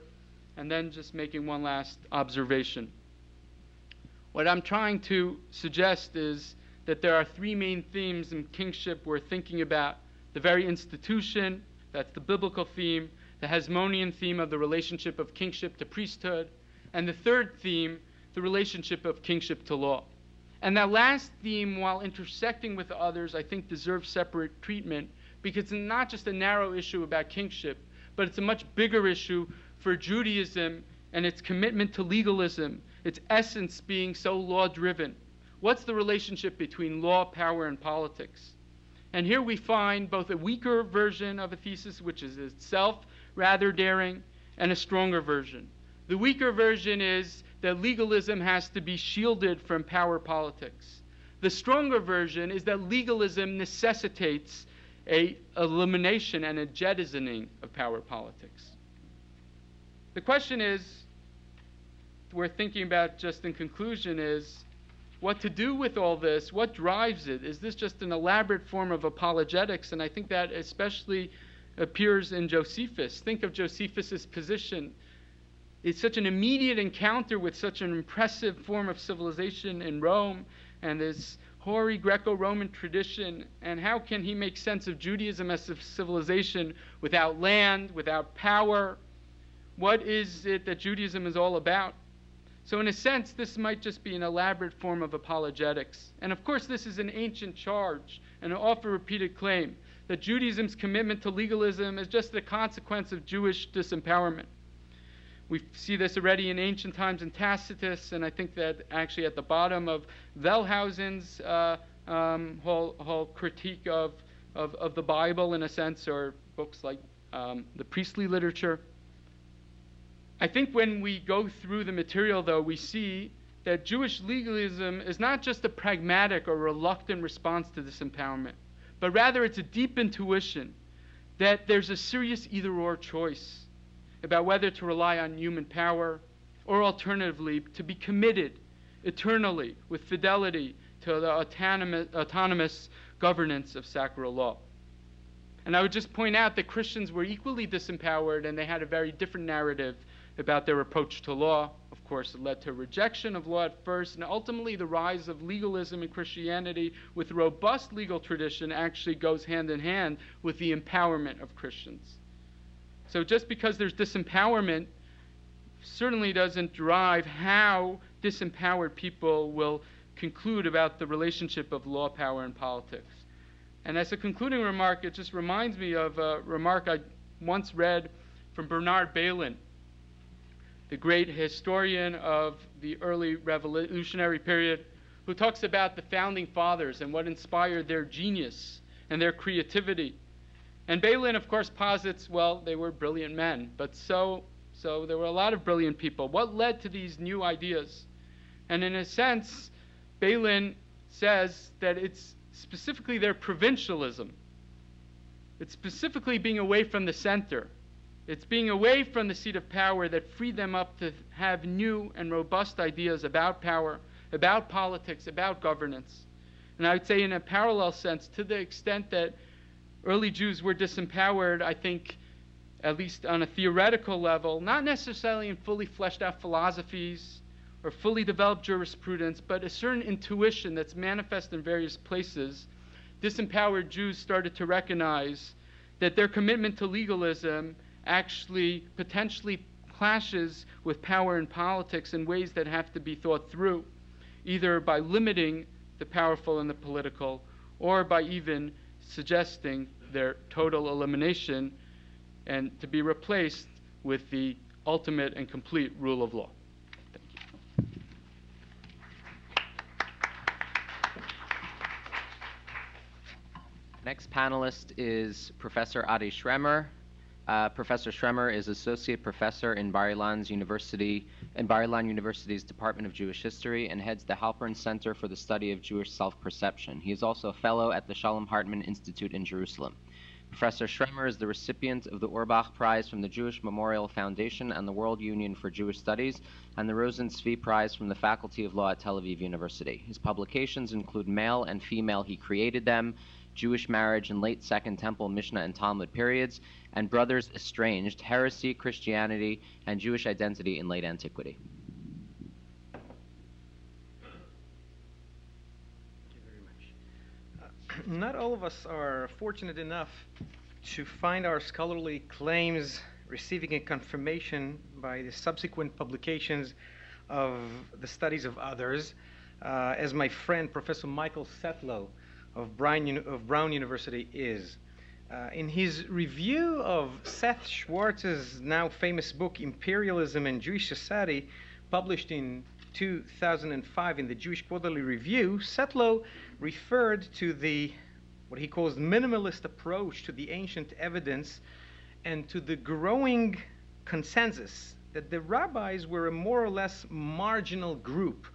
and then just making one last observation. What I'm trying to suggest is that there are three main themes in kingship we're thinking about. The very institution, that's the biblical theme, the Hasmonean theme of the relationship of kingship to priesthood, and the third theme, the relationship of kingship to law. And that last theme, while intersecting with others, I think deserves separate treatment, because it's not just a narrow issue about kingship, but it's a much bigger issue for Judaism and its commitment to legalism, its essence being so law-driven. What's the relationship between law, power, and politics? And here we find both a weaker version of a thesis, which is itself rather daring, and a stronger version. The weaker version is that legalism has to be shielded from power politics. The stronger version is that legalism necessitates an elimination and a jettisoning of power politics. The question is, we're thinking about just in conclusion, is what to do with all this? What drives it? Is this just an elaborate form of apologetics? And I think that especially appears in Josephus. Think of Josephus's position. It's such an immediate encounter with such an impressive form of civilization in Rome and this hoary Greco-Roman tradition. And how can he make sense of Judaism as a civilization without land, without power? What is it that Judaism is all about? So in a sense, this might just be an elaborate form of apologetics. And of course, this is an ancient charge and an often-repeated claim that Judaism's commitment to legalism is just the consequence of Jewish disempowerment. We see this already in ancient times in Tacitus, and I think that actually at the bottom of Wellhausen's whole critique of the Bible, in a sense, or books like the priestly literature. I think when we go through the material, though, we see that Jewish legalism is not just a pragmatic or reluctant response to disempowerment, but rather it's a deep intuition that there's a serious either-or choice about whether to rely on human power or alternatively to be committed eternally with fidelity to the autonomous governance of sacral law. And I would just point out that Christians were equally disempowered, and they had a very different narrative about their approach to law. Of course, it led to rejection of law at first, and ultimately the rise of legalism in Christianity with robust legal tradition actually goes hand in hand with the empowerment of Christians. So just because there's disempowerment certainly doesn't drive how disempowered people will conclude about the relationship of law, power, and politics. And as a concluding remark, it just reminds me of a remark I once read from Bernard Bailyn, the great historian of the early revolutionary period, who talks about the founding fathers and what inspired their genius and their creativity. And Bailyn, of course, posits, well, they were brilliant men, but so there were a lot of brilliant people. What led to these new ideas? And in a sense, Bailyn says that it's specifically their provincialism. It's specifically being away from the center. It's being away from the seat of power that freed them up to have new and robust ideas about power, about politics, about governance. And I would say in a parallel sense, to the extent that early Jews were disempowered, I think, at least on a theoretical level, not necessarily in fully fleshed out philosophies or fully developed jurisprudence, but a certain intuition that's manifest in various places, disempowered Jews started to recognize that their commitment to legalism actually potentially clashes with power and politics in ways that have to be thought through, either by limiting the powerful and the political, or by even suggesting their total elimination and to be replaced with the ultimate and complete rule of law. Thank you. Next panelist is Professor Adi Schremmer. Professor Schremmer is Associate Professor in Bar-Ilan University's Department of Jewish History and heads the Halpern Center for the Study of Jewish Self-Perception. He is also a fellow at the Shalom Hartman Institute in Jerusalem. Professor Schremmer is the recipient of the Auerbach Prize from the Jewish Memorial Foundation and the World Union for Jewish Studies and the Rosen Zvi Prize from the Faculty of Law at Tel Aviv University. His publications include Male and Female, He Created Them, Jewish Marriage in Late Second Temple, Mishnah, and Talmud Periods, and Brothers Estranged, Heresy, Christianity, and Jewish Identity in Late Antiquity. Thank you very much. Not all of us are fortunate enough to find our scholarly claims receiving a confirmation by the subsequent publications of the studies of others, as my friend Professor Michael Setlow of Brown University is. In his review of Seth Schwartz's now famous book, Imperialism and Jewish Society, published in 2005 in the Jewish Quarterly Review, Setlow referred to what he calls minimalist approach to the ancient evidence and to the growing consensus that the rabbis were a more or less marginal group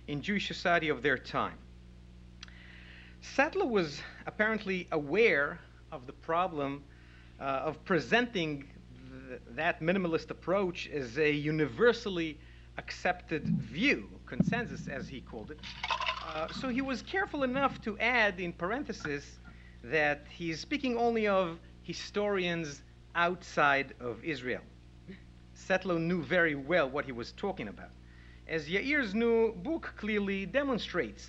in Jewish society of their time. Setlow was apparently aware of the problem of presenting that minimalist approach as a universally accepted view, consensus as he called it. So he was careful enough to add in parentheses that he is speaking only of historians outside of Israel. Setlow knew very well what he was talking about. As Yair's new book clearly demonstrates,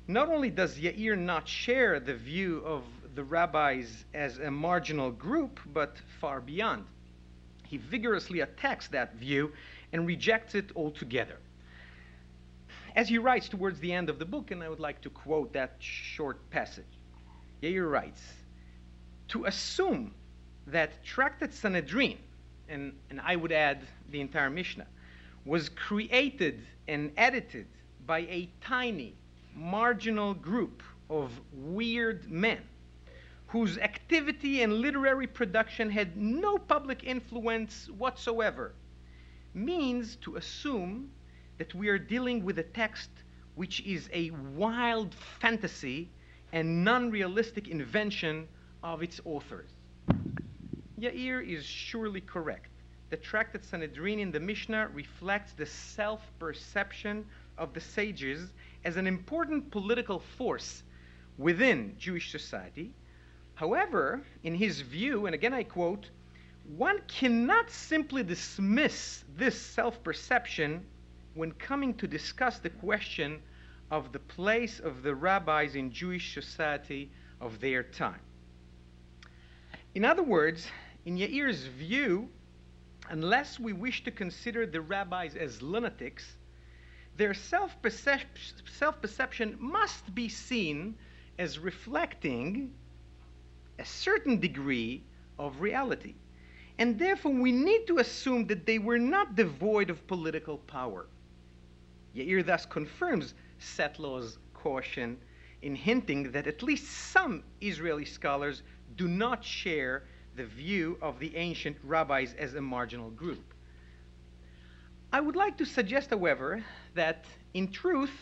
not only does Yair not share the view of the rabbis as a marginal group, but far beyond. He vigorously attacks that view and rejects it altogether. As he writes towards the end of the book, and I would like to quote that short passage. Yair writes, to assume that Tractate Sanhedrin, and I would add the entire Mishnah, was created and edited by a tiny, marginal group of weird men whose activity and literary production had no public influence whatsoever, means to assume that we are dealing with a text which is a wild fantasy and non-realistic invention of its authors. Yair is surely correct. The Tractate Sanhedrin in the Mishnah reflects the self-perception of the sages as an important political force within Jewish society. However, in his view, and again I quote, one cannot simply dismiss this self-perception when coming to discuss the question of the place of the rabbis in Jewish society of their time. In other words, in Yair's view, unless we wish to consider the rabbis as lunatics, their self-perception must be seen as reflecting a certain degree of reality. And therefore, we need to assume that they were not devoid of political power. Yair thus confirms Setlow's caution in hinting that at least some Israeli scholars do not share the view of the ancient rabbis as a marginal group. I would like to suggest, however, that in truth,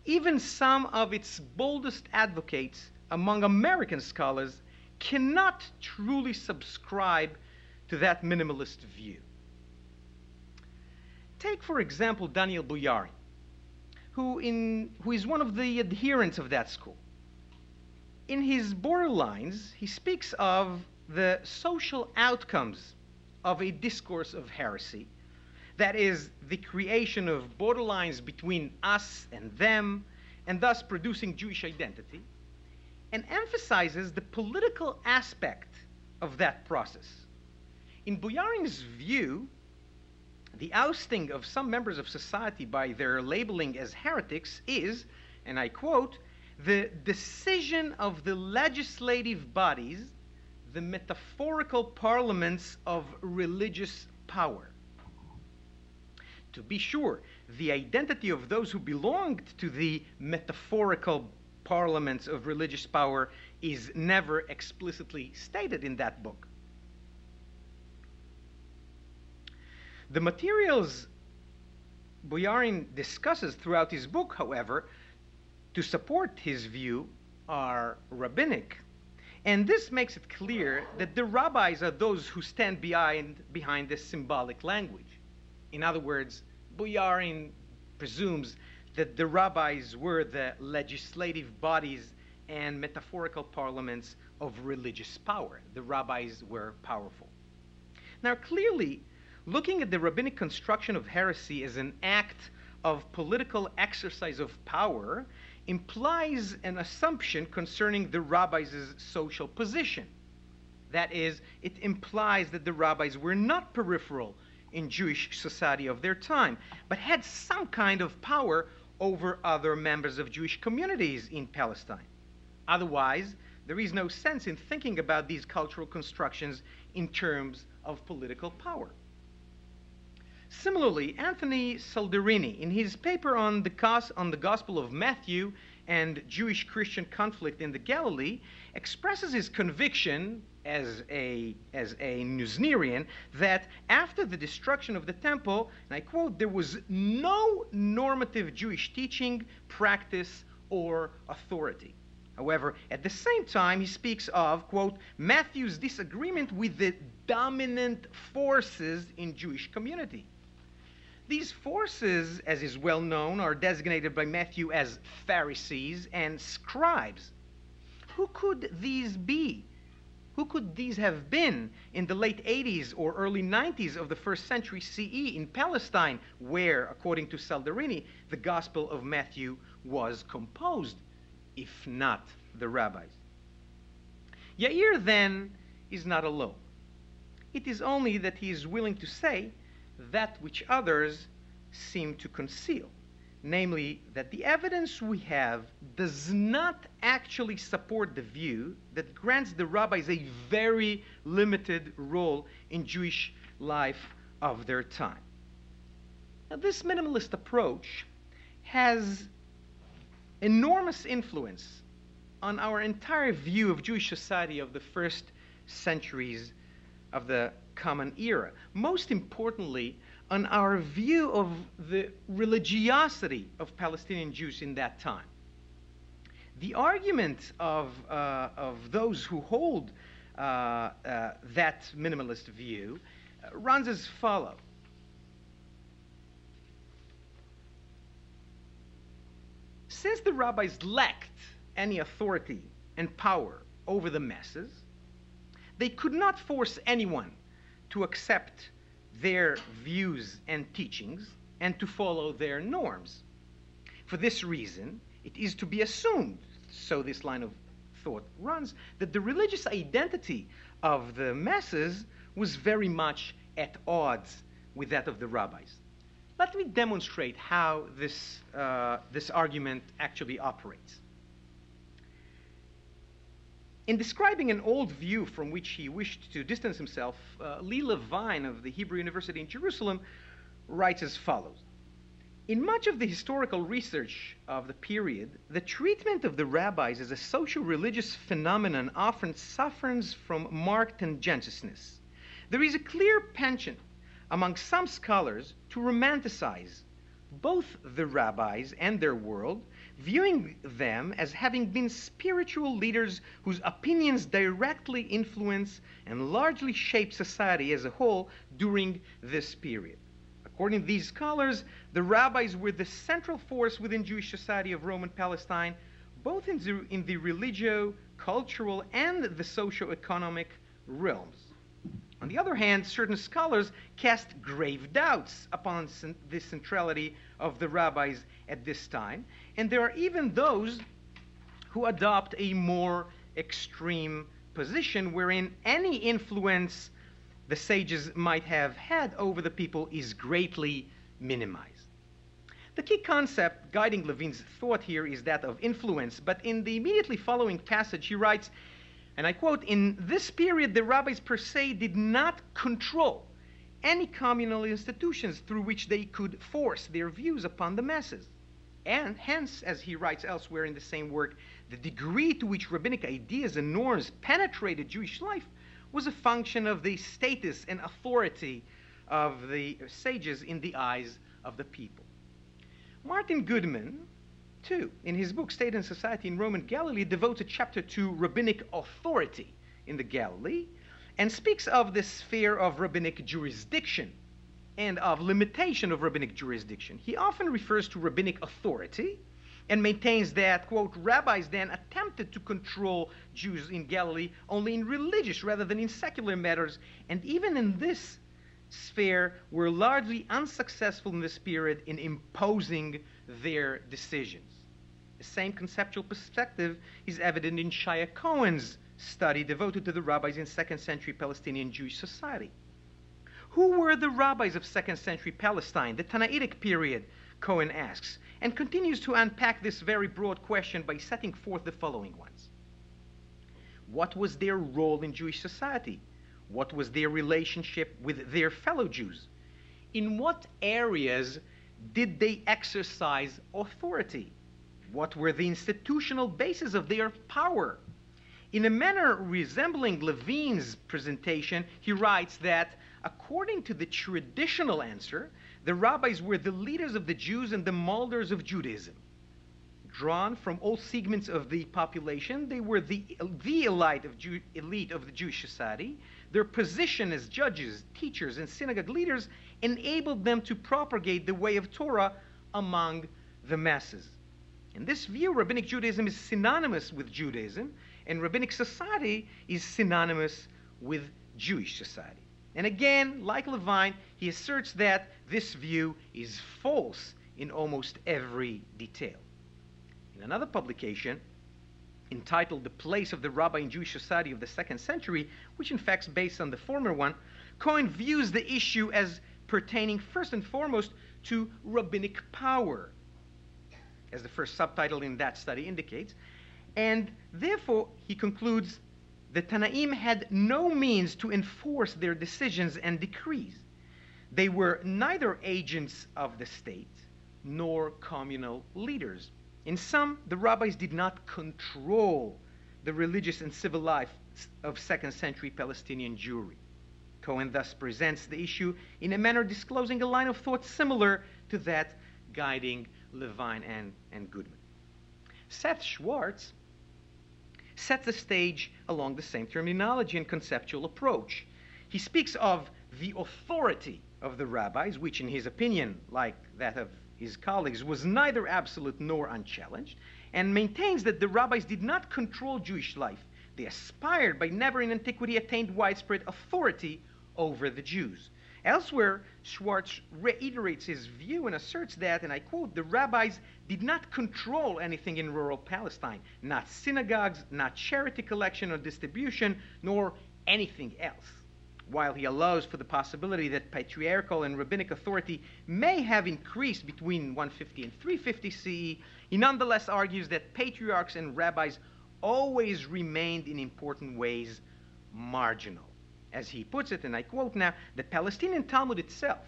even some of its boldest advocates among American scholars cannot truly subscribe to that minimalist view. Take, for example, Daniel Boyarin, who is one of the adherents of that school. In his Borderlines, he speaks of the social outcomes of a discourse of heresy, that is, the creation of borderlines between us and them, and thus producing Jewish identity, and emphasizes the political aspect of that process. In Boyarin's view, the ousting of some members of society by their labeling as heretics is, and I quote, the decision of the legislative bodies, the metaphorical parliaments of religious power. To be sure, the identity of those who belonged to the metaphorical parliaments of religious power is never explicitly stated in that book. The materials Boyarin discusses throughout his book, however, to support his view are rabbinic. And this makes it clear that the rabbis are those who stand behind this symbolic language. In other words, Boyarin presumes that the rabbis were the legislative bodies and metaphorical parliaments of religious power. The rabbis were powerful. Now, clearly, looking at the rabbinic construction of heresy as an act of political exercise of power implies an assumption concerning the rabbis' social position. That is, it implies that the rabbis were not peripheral in Jewish society of their time, but had some kind of power over other members of Jewish communities in Palestine. Otherwise, there is no sense in thinking about these cultural constructions in terms of political power. Similarly, Anthony Salderini, in his paper on the Gospel of Matthew and Jewish-Christian conflict in the Galilee, expresses his conviction as a Nusnerian that after the destruction of the temple, and I quote, there was no normative Jewish teaching, practice, or authority. However, at the same time, he speaks of, quote, Matthew's disagreement with the dominant forces in Jewish community. These forces, as is well known, are designated by Matthew as Pharisees and scribes. Who could these be? Who could these have been in the late 80s or early 90s of the first century CE in Palestine, where, according to Salderini, the Gospel of Matthew was composed, if not the rabbis? Yair, then, is not alone. It is only that he is willing to say that which others seem to conceal, namely that the evidence we have does not actually support the view that grants the rabbis a very limited role in Jewish life of their time. Now, this minimalist approach has enormous influence on our entire view of Jewish society of the first centuries of the Common Era. Most importantly, on our view of the religiosity of Palestinian Jews in that time. The argument of those who hold that minimalist view runs as follows. Since the rabbis lacked any authority and power over the masses, they could not force anyone to accept their views and teachings and to follow their norms. For this reason, it is to be assumed, so this line of thought runs, that the religious identity of the masses was very much at odds with that of the rabbis. Let me demonstrate how this argument actually operates. In describing an old view from which he wished to distance himself, Lee Levine of the Hebrew University in Jerusalem writes as follows. In much of the historical research of the period, the treatment of the rabbis as a social-religious phenomenon often suffers from marked tendentiousness. There is a clear penchant among some scholars to romanticize both the rabbis and their world, viewing them as having been spiritual leaders whose opinions directly influence and largely shape society as a whole during this period. According to these scholars, the rabbis were the central force within Jewish society of Roman Palestine, both in the religio-cultural and the socio-economic realms. On the other hand, certain scholars cast grave doubts upon the centrality of the rabbis at this time, and there are even those who adopt a more extreme position wherein any influence the sages might have had over the people is greatly minimized. The key concept guiding Levine's thought here is that of influence, but in the immediately following passage he writes, and I quote, "In this period, the rabbis per se did not control any communal institutions through which they could force their views upon the masses. And hence, as he writes elsewhere in the same work, the degree to which rabbinic ideas and norms penetrated Jewish life was a function of the status and authority of the sages in the eyes of the people." Martin Goodman, too, in his book State and Society in Roman Galilee, devotes a chapter to rabbinic authority in the Galilee and speaks of the sphere of rabbinic jurisdiction and of limitation of rabbinic jurisdiction. He often refers to rabbinic authority and maintains that, quote, rabbis then attempted to control Jews in Galilee only in religious rather than in secular matters, and even in this sphere were largely unsuccessful in this period in imposing their decisions. The same conceptual perspective is evident in Shia Cohen's study devoted to the rabbis in second century Palestinian Jewish society. Who were the rabbis of second century Palestine, the Tanaitic period, Cohen asks, and continues to unpack this very broad question by setting forth the following ones. What was their role in Jewish society? What was their relationship with their fellow Jews? In what areas did they exercise authority? What were the institutional bases of their power? In a manner resembling Levine's presentation, he writes that, according to the traditional answer, the rabbis were the leaders of the Jews and the molders of Judaism. Drawn from all segments of the population, they were the elite of the Jewish society. Their position as judges, teachers, and synagogue leaders enabled them to propagate the way of Torah among the masses. In this view, rabbinic Judaism is synonymous with Judaism, and rabbinic society is synonymous with Jewish society. And again, like Levine, he asserts that this view is false in almost every detail. In another publication, entitled The Place of the Rabbi in Jewish Society of the Second Century, which in fact is based on the former one, Cohen views the issue as pertaining first and foremost to rabbinic power. as the first subtitle in that study indicates. And therefore, he concludes, the Tanaim had no means to enforce their decisions and decrees. They were neither agents of the state nor communal leaders. In sum, the rabbis did not control the religious and civil life of second century Palestinian Jewry. Cohen thus presents the issue in a manner disclosing a line of thought similar to that guiding Levine and Goodman. Seth Schwartz sets the stage along the same terminology and conceptual approach. He speaks of the authority of the rabbis, which in his opinion, like that of his colleagues, was neither absolute nor unchallenged, and maintains that the rabbis did not control Jewish life. They aspired, but never in antiquity attained widespread authority over the Jews. Elsewhere, Schwartz reiterates his view and asserts that, and I quote, the rabbis did not control anything in rural Palestine, not synagogues, not charity collection or distribution, nor anything else. While he allows for the possibility that patriarchal and rabbinic authority may have increased between 150 and 350 CE, he nonetheless argues that patriarchs and rabbis always remained in important ways marginal. As he puts it, and I quote now, the Palestinian Talmud itself,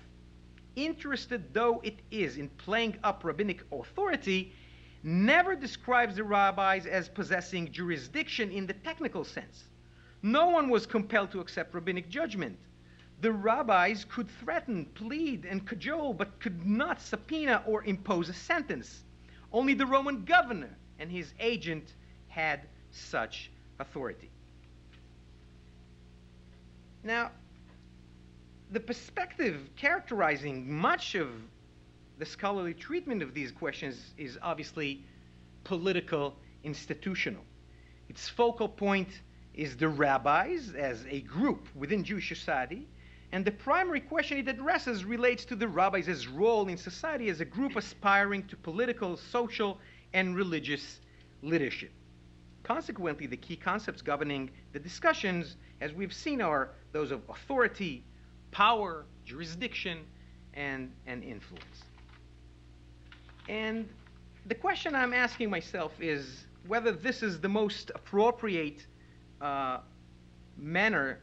interested though it is in playing up rabbinic authority, never describes the rabbis as possessing jurisdiction in the technical sense. No one was compelled to accept rabbinic judgment. The rabbis could threaten, plead, and cajole, but could not subpoena or impose a sentence. Only the Roman governor and his agent had such authority. Now, the perspective characterizing much of the scholarly treatment of these questions is obviously political, institutional. Its focal point is the rabbis as a group within Jewish society, and the primary question it addresses relates to the rabbis' role in society as a group aspiring to political, social, and religious leadership. Consequently, the key concepts governing the discussions, as we've seen, are those of authority, power, jurisdiction, and influence. And the question I'm asking myself is whether this is the most appropriate manner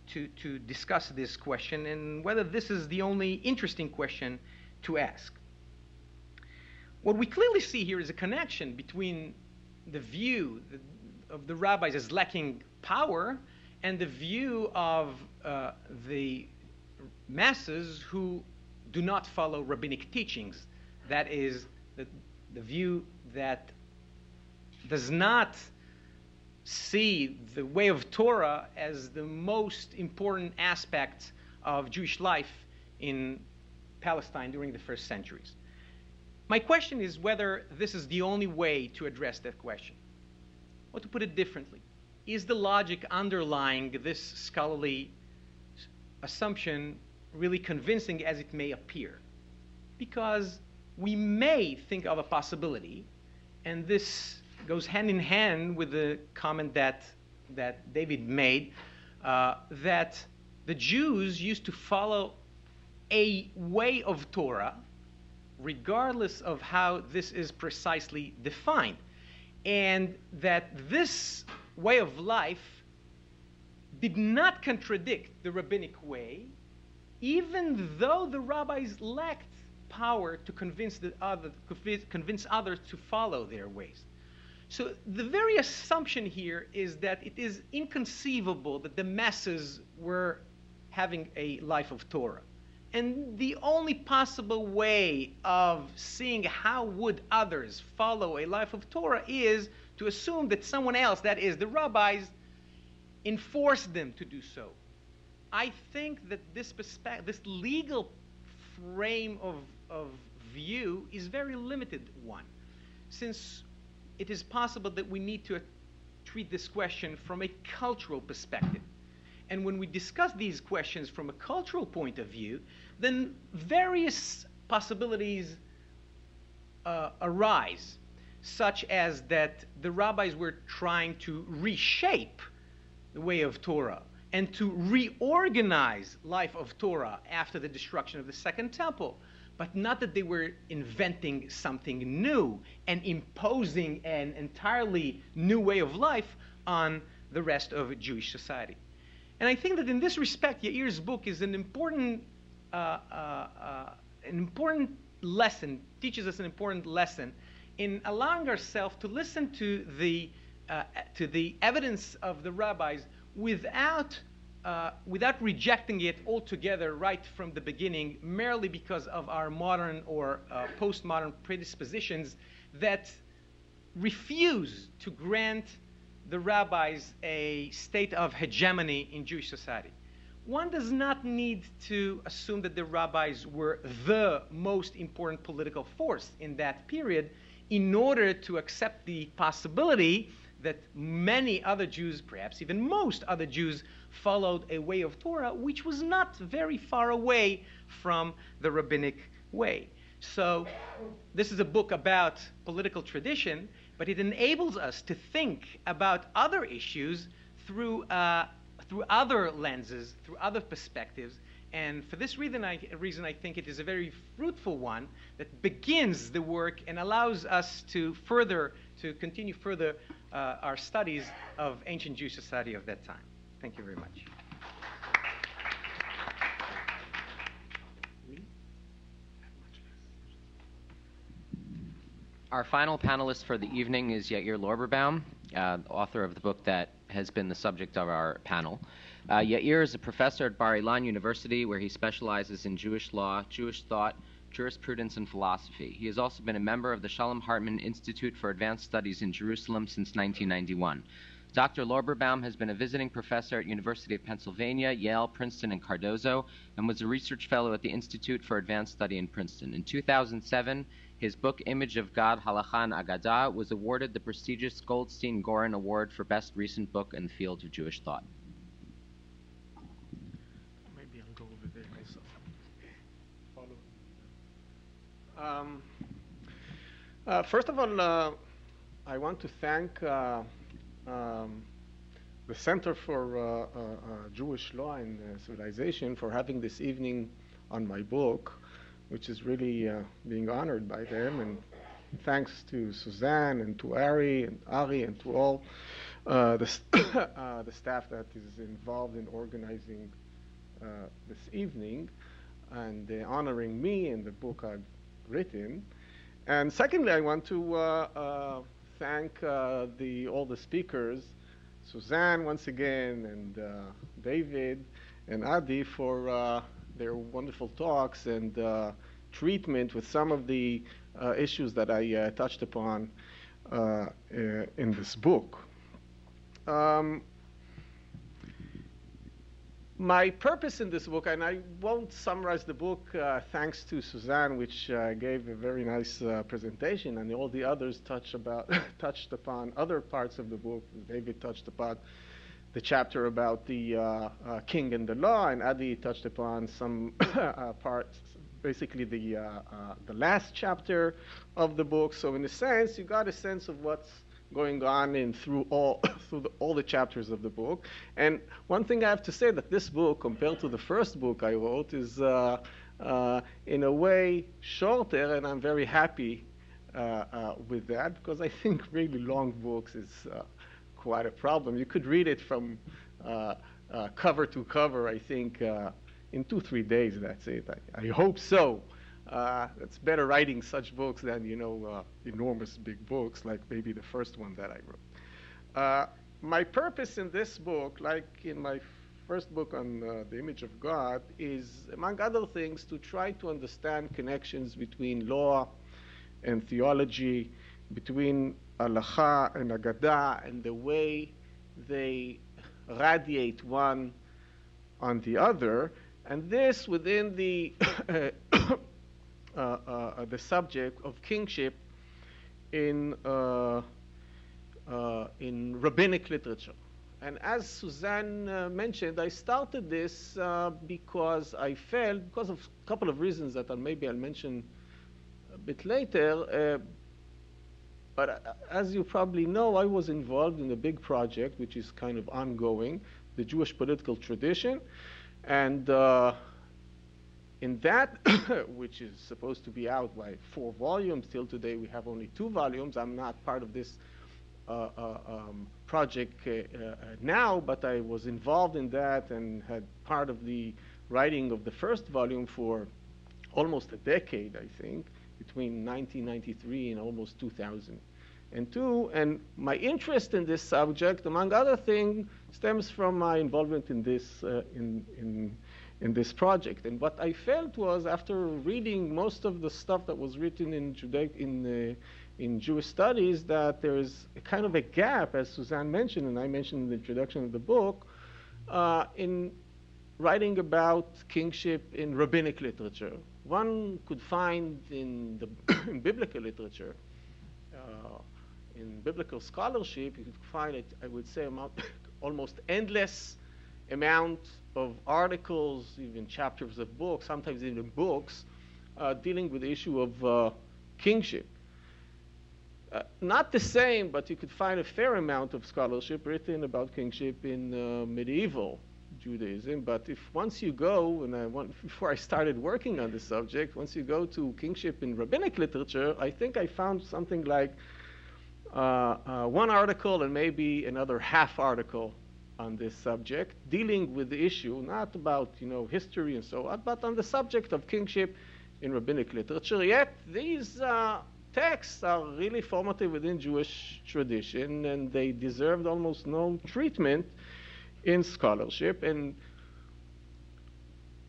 to discuss this question, and whether this is the only interesting question to ask. What we clearly see here is a connection between the view of the rabbis as lacking power and the view of the masses who do not follow rabbinic teachings. That is, the view that does not see the way of Torah as the most important aspect of Jewish life in Palestine during the first centuries. My question is whether this is the only way to address that question. Or to put it differently, is the logic underlying this scholarly assumption really convincing as it may appear? Because we may think of a possibility, and this goes hand in hand with the comment that David made, that the Jews used to follow a way of Torah regardless of how this is precisely defined, and that this way of life did not contradict the rabbinic way, even though the rabbis lacked power to convince others to follow their ways. So the very assumption here is that it is inconceivable that the masses were having a life of Torah. And the only possible way of seeing how would others follow a life of Torah is to assume that someone else, that is the rabbis, enforced them to do so. I think that this legal frame of view is a very limited one, since it is possible that we need to treat this question from a cultural perspective. And when we discuss these questions from a cultural point of view, then various possibilities arise, such as that the rabbis were trying to reshape the way of Torah and to reorganize life of Torah after the destruction of the Second Temple. but not that they were inventing something new and imposing an entirely new way of life on the rest of Jewish society. And I think that in this respect, Yair's book is an important lesson, teaches us an important lesson in allowing ourselves to listen to the evidence of the rabbis without rejecting it altogether right from the beginning, merely because of our modern or postmodern predispositions that refuse to grant the rabbis a state of hegemony in Jewish society. One does not need to assume that the rabbis were the most important political force in that period in order to accept the possibility that many other Jews, perhaps even most other Jews, followed a way of Torah which was not very far away from the rabbinic way. So this is a book about political tradition, but it enables us to think about other issues through other lenses, through other perspectives. And for this reason, I think it is a very fruitful one that begins the work and allows us to continue further our studies of ancient Jewish society of that time. Thank you very much. Our final panelist for the evening is Yair Lorberbaum, author of the book that has been the subject of our panel. Yair is a professor at Bar Ilan University, where he specializes in Jewish law, Jewish thought, jurisprudence, and philosophy. He has also been a member of the Shalom Hartman Institute for Advanced Studies in Jerusalem since 1991. Dr. Lorberbaum has been a visiting professor at University of Pennsylvania, Yale, Princeton, and Cardozo, and was a research fellow at the Institute for Advanced Study in Princeton. In 2007, his book, Image of God, Halacha and Agadah, was awarded the prestigious Goldstein-Gorin Award for Best Recent Book in the field of Jewish thought. Maybe I'll go over there also. Follow. First of all, I want to thank the Center for Jewish Law and Civilization for having this evening on my book, which is really being honored by them. And thanks to Suzanne and to Ari and to all the staff that is involved in organizing this evening and honoring me and the book I've written. And secondly, I want to thank all the speakers, Suzanne once again, and David and Adi for their wonderful talks and treatment with some of the issues that I touched upon in this book. My purpose in this book, and I won't summarize the book thanks to Suzanne, which gave a very nice presentation, and all the others touched upon other parts of the book. David touched upon the chapter about the king and the law, and Adi touched upon some parts, basically the last chapter of the book. So in a sense, you got a sense of what's going on through all the chapters of the book. And one thing I have to say, that this book, compared to the first book I wrote, is in a way shorter, and I'm very happy with that, because I think really long books is quite a problem. You could read it from cover to cover, I think, in 2-3 days, that's it. I hope so. It's better writing such books than, enormous big books, like maybe the first one that I wrote. My purpose in this book, like in my first book on the image of God, is, among other things, to try to understand connections between law and theology, between halacha and agadah, and the way they radiate one on the other, and this within the subject of kingship in rabbinic literature. And as Suzanne mentioned, I started this because I felt, because of a couple of reasons that maybe I'll mention a bit later, but as you probably know, I was involved in a big project which is kind of ongoing, the Jewish political tradition. And In that, which is supposed to be out by 4 volumes, till today we have only 2 volumes. I'm not part of this project now, but I was involved in that and had part of the writing of the first volume for almost a decade, I think, between 1993 and almost 2002. And my interest in this subject, among other things, stems from my involvement in this in this project. And what I felt was, after reading most of the stuff that was written in Jewish studies, that there is a kind of a gap, as Suzanne mentioned, and I mentioned in the introduction of the book, in writing about kingship in rabbinic literature. One could find in in biblical literature, in biblical scholarship, you could find, I would say, almost endless amount of articles, even chapters of books, sometimes even books, dealing with the issue of kingship. Not the same, but you could find a fair amount of scholarship written about kingship in medieval Judaism. But once you go, and before I started working on this subject, once you go to kingship in rabbinic literature, I think I found something like 1 article and maybe another half article on this subject, dealing with the issue, not about history and so on, but on the subject of kingship in rabbinic literature. Yet these texts are really formative within Jewish tradition, and they deserved almost no treatment in scholarship. And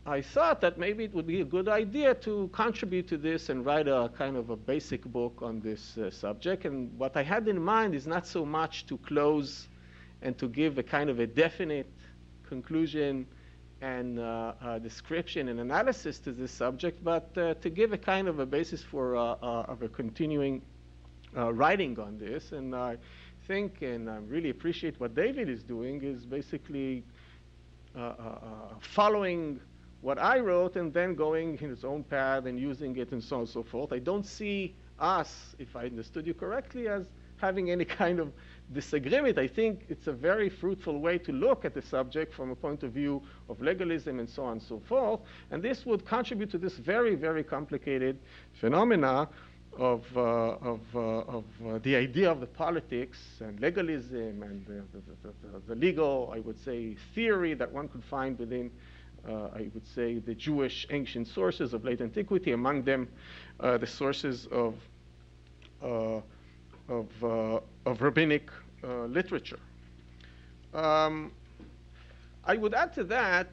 I thought that maybe it would be a good idea to contribute to this and write a kind of a basic book on this subject. And what I had in mind is not so much to close and to give a kind of a definite conclusion and description and analysis to this subject, but to give a kind of a basis for of a continuing writing on this. And I think, and I really appreciate what David is doing, is basically following what I wrote and then going in his own path and using it and so on and so forth. I don't see us, if I understood you correctly, as having any kind of disagreement. I think it's a very fruitful way to look at the subject from a point of view of legalism and so on and so forth. And this would contribute to this very, very complicated phenomena of the idea of the politics and legalism and the legal, I would say, theory that one could find within, I would say, the Jewish ancient sources of late antiquity, among them the sources of rabbinic literature. I would add to that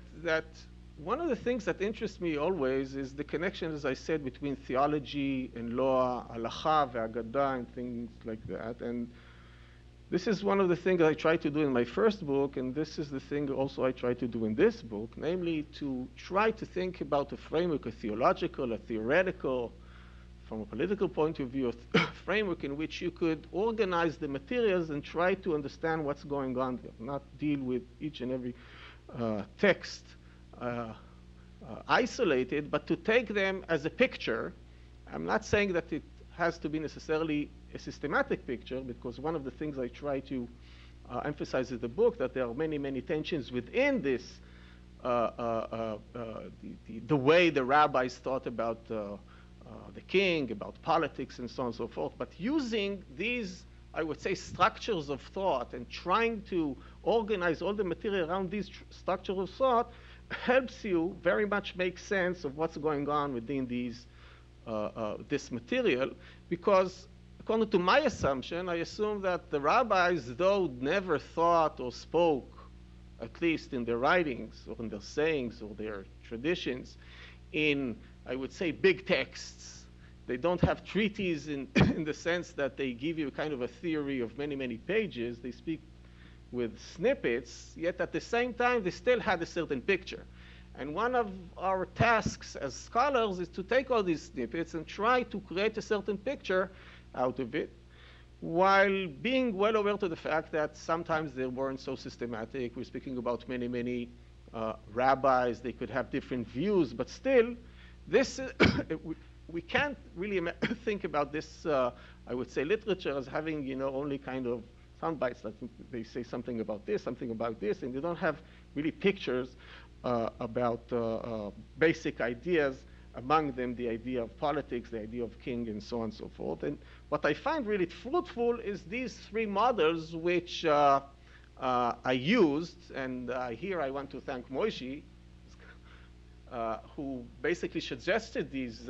one of the things that interests me always is the connection, as I said, between theology and law, halacha, ve'agadah, and things like that. And this is one of the things I tried to do in my first book, and this is the thing also I try to do in this book, namely to try to think about a framework, a theological, a theoretical, from a political point of view, a framework in which you could organize the materials and try to understand what's going on there, not deal with each and every text isolated, but to take them as a picture. I'm not saying that it has to be necessarily a systematic picture, because one of the things I try to emphasize in the book, that there are many, many tensions within this, the way the rabbis thought about the king, about politics, and so on and so forth, but using these, I would say, structures of thought and trying to organize all the material around these structures of thought helps you very much make sense of what's going on within these, this material, because according to my assumption, I assume that the rabbis, though never thought or spoke, at least in their writings or in their sayings or their traditions, in, I would say, big texts. They don't have treaties in the sense that they give you kind of a theory of many, many pages. They speak with snippets, yet at the same time, they still had a certain picture. And one of our tasks as scholars is to take all these snippets and try to create a certain picture out of it, while being well aware to the fact that sometimes they weren't so systematic. We're speaking about many, many rabbis. They could have different views, but still, this we can't really think about this, I would say, literature as having, only kind of sound bites. Like they say something about this, and they don't have really pictures basic ideas, among them the idea of politics, the idea of king, and so on and so forth. And what I find really fruitful is these three models which I used, and here I want to thank Moishi, who basically suggested these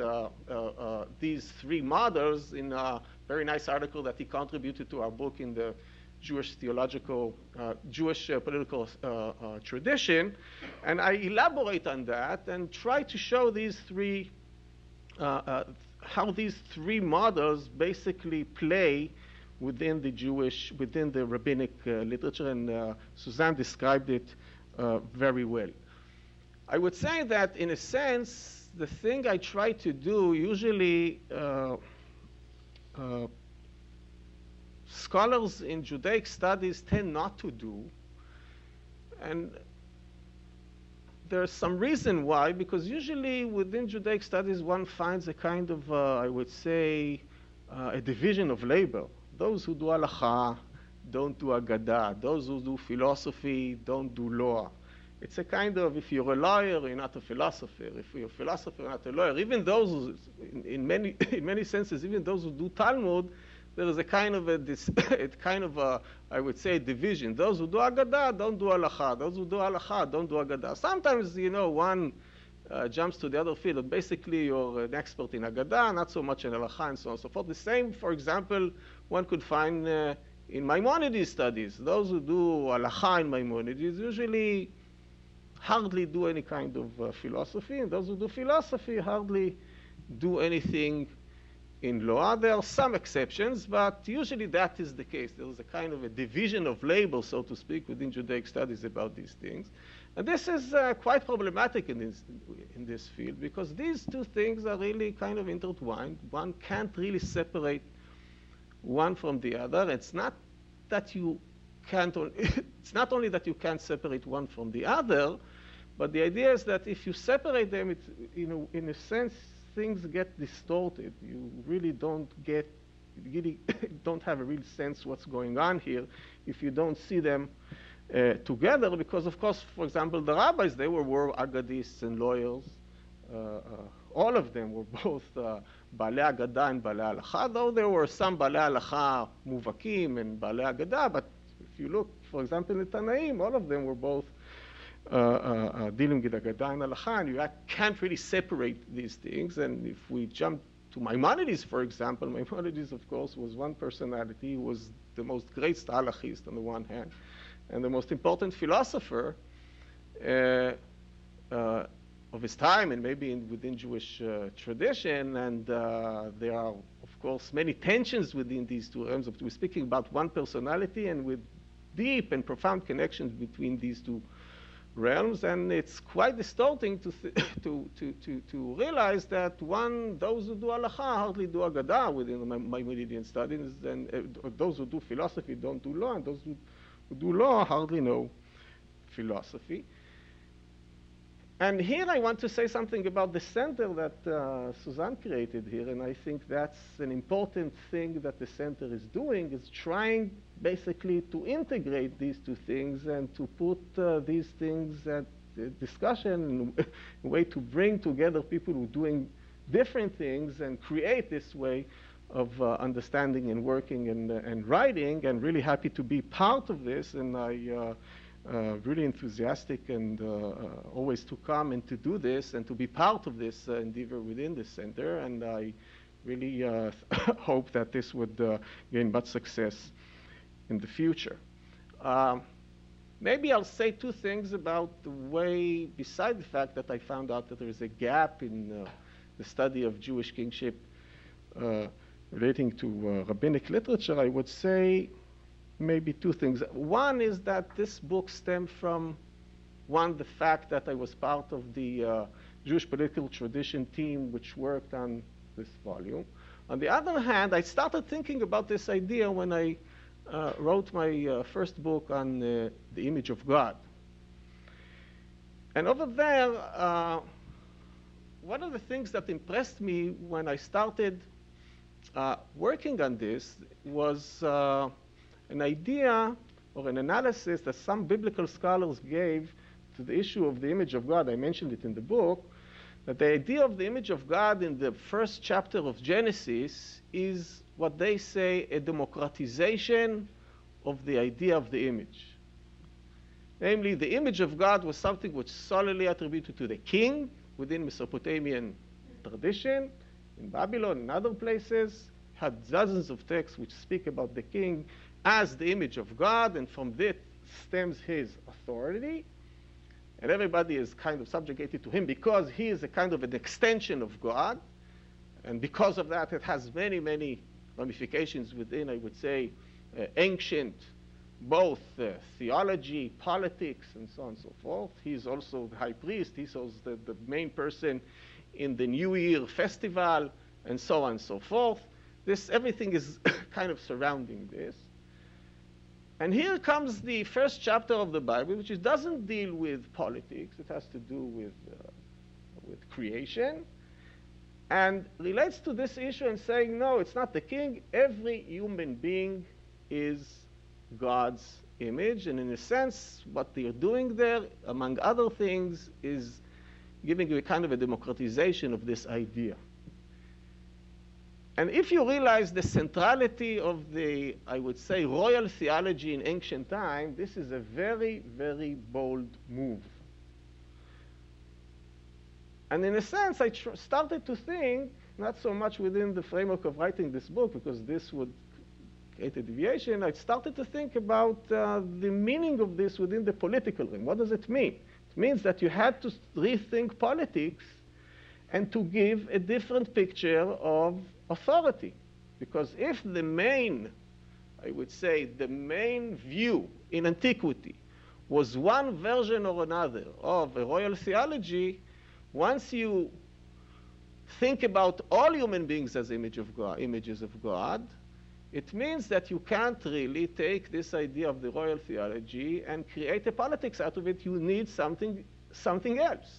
three models in a very nice article that he contributed to our book in the Jewish theological, Jewish political tradition. And I elaborate on that and try to show these three, how these three models basically play within the rabbinic literature, and Suzanne described it very well. I would say that, in a sense, the thing I try to do, usually scholars in Judaic studies tend not to do, and there's some reason why, because usually within Judaic studies one finds a kind of, I would say, a division of labor. Those who do halacha don't do agadah. Those who do philosophy don't do law. It's a kind of, if you're a lawyer, you're not a philosopher. If you're a philosopher, you're not a lawyer. Even those who, in many senses, even those who do Talmud, there is a kind of I would say, division. Those who do agadah don't do halacha. Those who do halacha don't do agadah. Sometimes, one jumps to the other field. But basically, you're an expert in agadah, not so much in halacha, and so on and so forth. The same, for example, one could find in Maimonides studies. Those who do halacha in Maimonides usually hardly do any kind of philosophy, and those who do philosophy hardly do anything in law. There are some exceptions, but usually that is the case. There is a kind of a division of labor, so to speak, within Judaic studies about these things. And this is quite problematic in this field, because these two things are really kind of intertwined. One can't really separate one from the other. It's not that you can't, it's not only that you can't separate one from the other, but the idea is that if you separate them, it's, in a sense, things get distorted. You really don't have a real sense what's going on here if you don't see them together, because, of course, for example, the rabbis, they were agadists and lawyers. All of them were both Balei Agadah and Balei Halacha, though there were some Balei Halacha Muvakim and Balei Agadah, but if you look, for example, in Tanaim, all of them were both dealing with Agadah and Halacha, and you can't really separate these things. And if we jump to Maimonides, for example, Maimonides, of course, was one personality. He was the most great halachist on the one hand, and the most important philosopher of his time, and maybe within Jewish tradition. And there are, of course, many tensions within these two realms. We're speaking about one personality, and with deep and profound connections between these two realms, and it's quite distorting to realize that those who do halacha hardly do agadah within the Maimonidean studies, and those who do philosophy don't do law, and those who do law hardly know philosophy. And here I want to say something about the center that Suzanne created here, and I think that's an important thing that the center is doing, is trying basically to integrate these two things and to put these things at discussion in a way to bring together people who are doing different things and create this way of understanding and working and writing, and really happy to be part of this. And I really enthusiastic and always to come and to do this and to be part of this endeavor within the center. And I really hope that this would gain much success in the future. Maybe I'll say two things about the way, beside the fact that I found out that there is a gap in the study of Jewish kingship relating to rabbinic literature. I would say maybe two things. One is that this book stemmed from, the fact that I was part of the Jewish political tradition team which worked on this volume. On the other hand, I started thinking about this idea when I wrote my first book on the image of God. And over there, one of the things that impressed me when I started working on this was an idea or an analysis that some biblical scholars gave to the issue of the image of God, I mentioned it in the book, that the idea of the image of God in the first chapter of Genesis is what they say a democratization of the idea of the image. Namely, the image of God was something which solely attributed to the king within Mesopotamian tradition, in Babylon and other places, had dozens of texts which speak about the king as the image of God, and from that stems his authority. And everybody is kind of subjugated to him because he is a kind of an extension of God. And because of that, it has many, many ramifications within, I would say, ancient, both theology, politics, and so on and so forth. He's also the high priest. He's also the main person in the New Year festival, and so on and so forth. Everything is kind of surrounding this. And here comes the first chapter of the Bible, which doesn't deal with politics. It has to do with creation, and relates to this issue and saying, no, it's not the king. Every human being is God's image. And in a sense, what they're doing there, among other things, is giving you a kind of a democratization of this idea. And if you realize the centrality of the, I would say, royal theology in ancient time, this is a very, very bold move. And in a sense, I started to think, not so much within the framework of writing this book, because this would create a deviation, I started to think about the meaning of this within the political realm. What does it mean? It means that you had to rethink politics and to give a different picture of authority. Because if the main, I would say, the main view in antiquity was one version or another of a royal theology, once you think about all human beings as images of God, it means that you can't really take this idea of the royal theology and create a politics out of it. You need something else.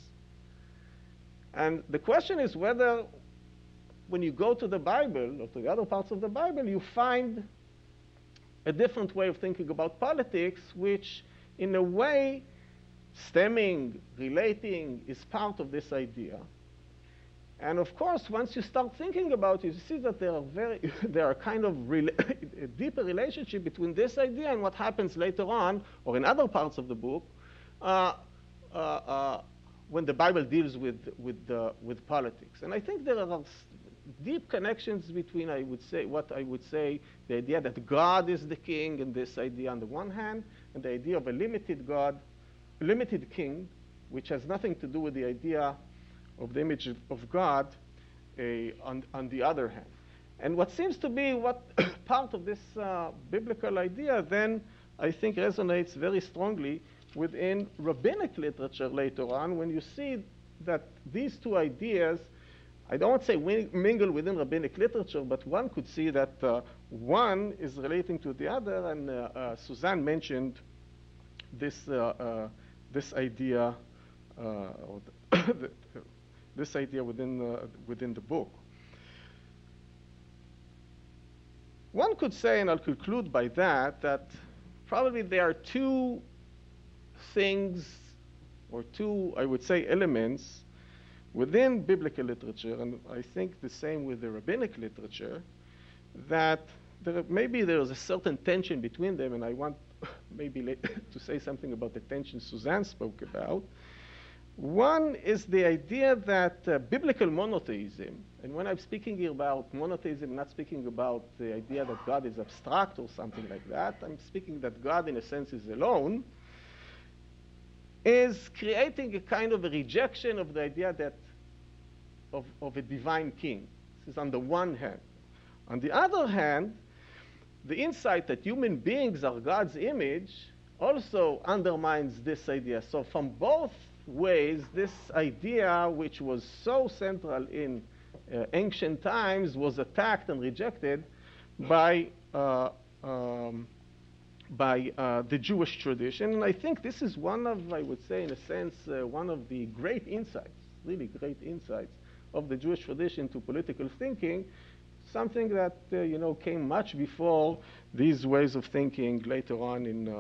And the question is whether, when you go to the Bible or to the other parts of the Bible, you find a different way of thinking about politics, which in a way, stemming, relating, is part of this idea. And of course, once you start thinking about it, you see that there are kind of a deeper relationship between this idea and what happens later on, or in other parts of the book, when the Bible deals with politics. And I think there are deep connections between, I would say, the idea that God is the king, and this idea on the one hand, and the idea of a limited God, a limited king, which has nothing to do with the idea of the image of God on the other hand. And what seems to be part of this biblical idea then, I think, resonates very strongly within rabbinic literature later on, when you see that these two ideas, I don't want to say mingle within rabbinic literature, but one could see that one is relating to the other, and Suzanne mentioned this idea, this idea within the book. One could say, and I'll conclude by that probably there are two things, or two, I would say, elements within biblical literature, and I think the same with the rabbinic literature, that maybe there's a certain tension between them, and I want maybe to say something about the tension Suzanne spoke about. One is the idea that biblical monotheism, and when I'm speaking here about monotheism, I'm not speaking about the idea that God is abstract or something like that. I'm speaking that God, in a sense, is alone, is creating a kind of a rejection of the idea that of a divine king. This is on the one hand. On the other hand, the insight that human beings are God's image also undermines this idea. So from both ways, this idea, which was so central in ancient times, was attacked and rejected by the Jewish tradition. And I think this is one of, I would say, in a sense, one of the great insights, really great insights of the Jewish tradition to political thinking, something that came much before these ways of thinking later on in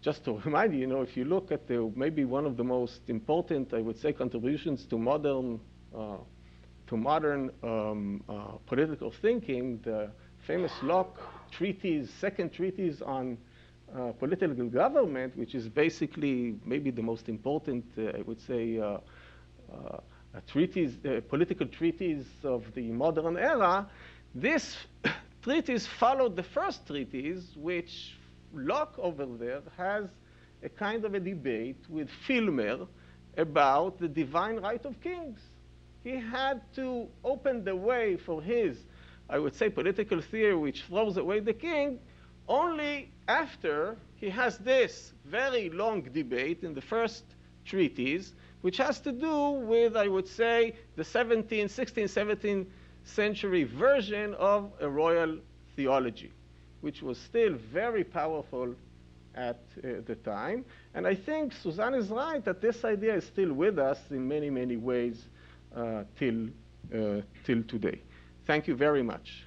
just to remind you, if you look at maybe one of the most important, I would say, contributions to modern political thinking, the famous Locke treatise, second treatise on political government, which is basically maybe the most important, I would say, political treatise of the modern era. This treatise followed the first treatise, which Locke over there has a kind of a debate with Filmer about the divine right of kings. He had to open the way for his, I would say, political theory, which throws away the king, only after he has this very long debate in the first treatise, which has to do with, I would say, the 16th, 17th century version of a royal theology, which was still very powerful at the time. And I think Suzanne is right that this idea is still with us in many, many ways till today. Thank you very much.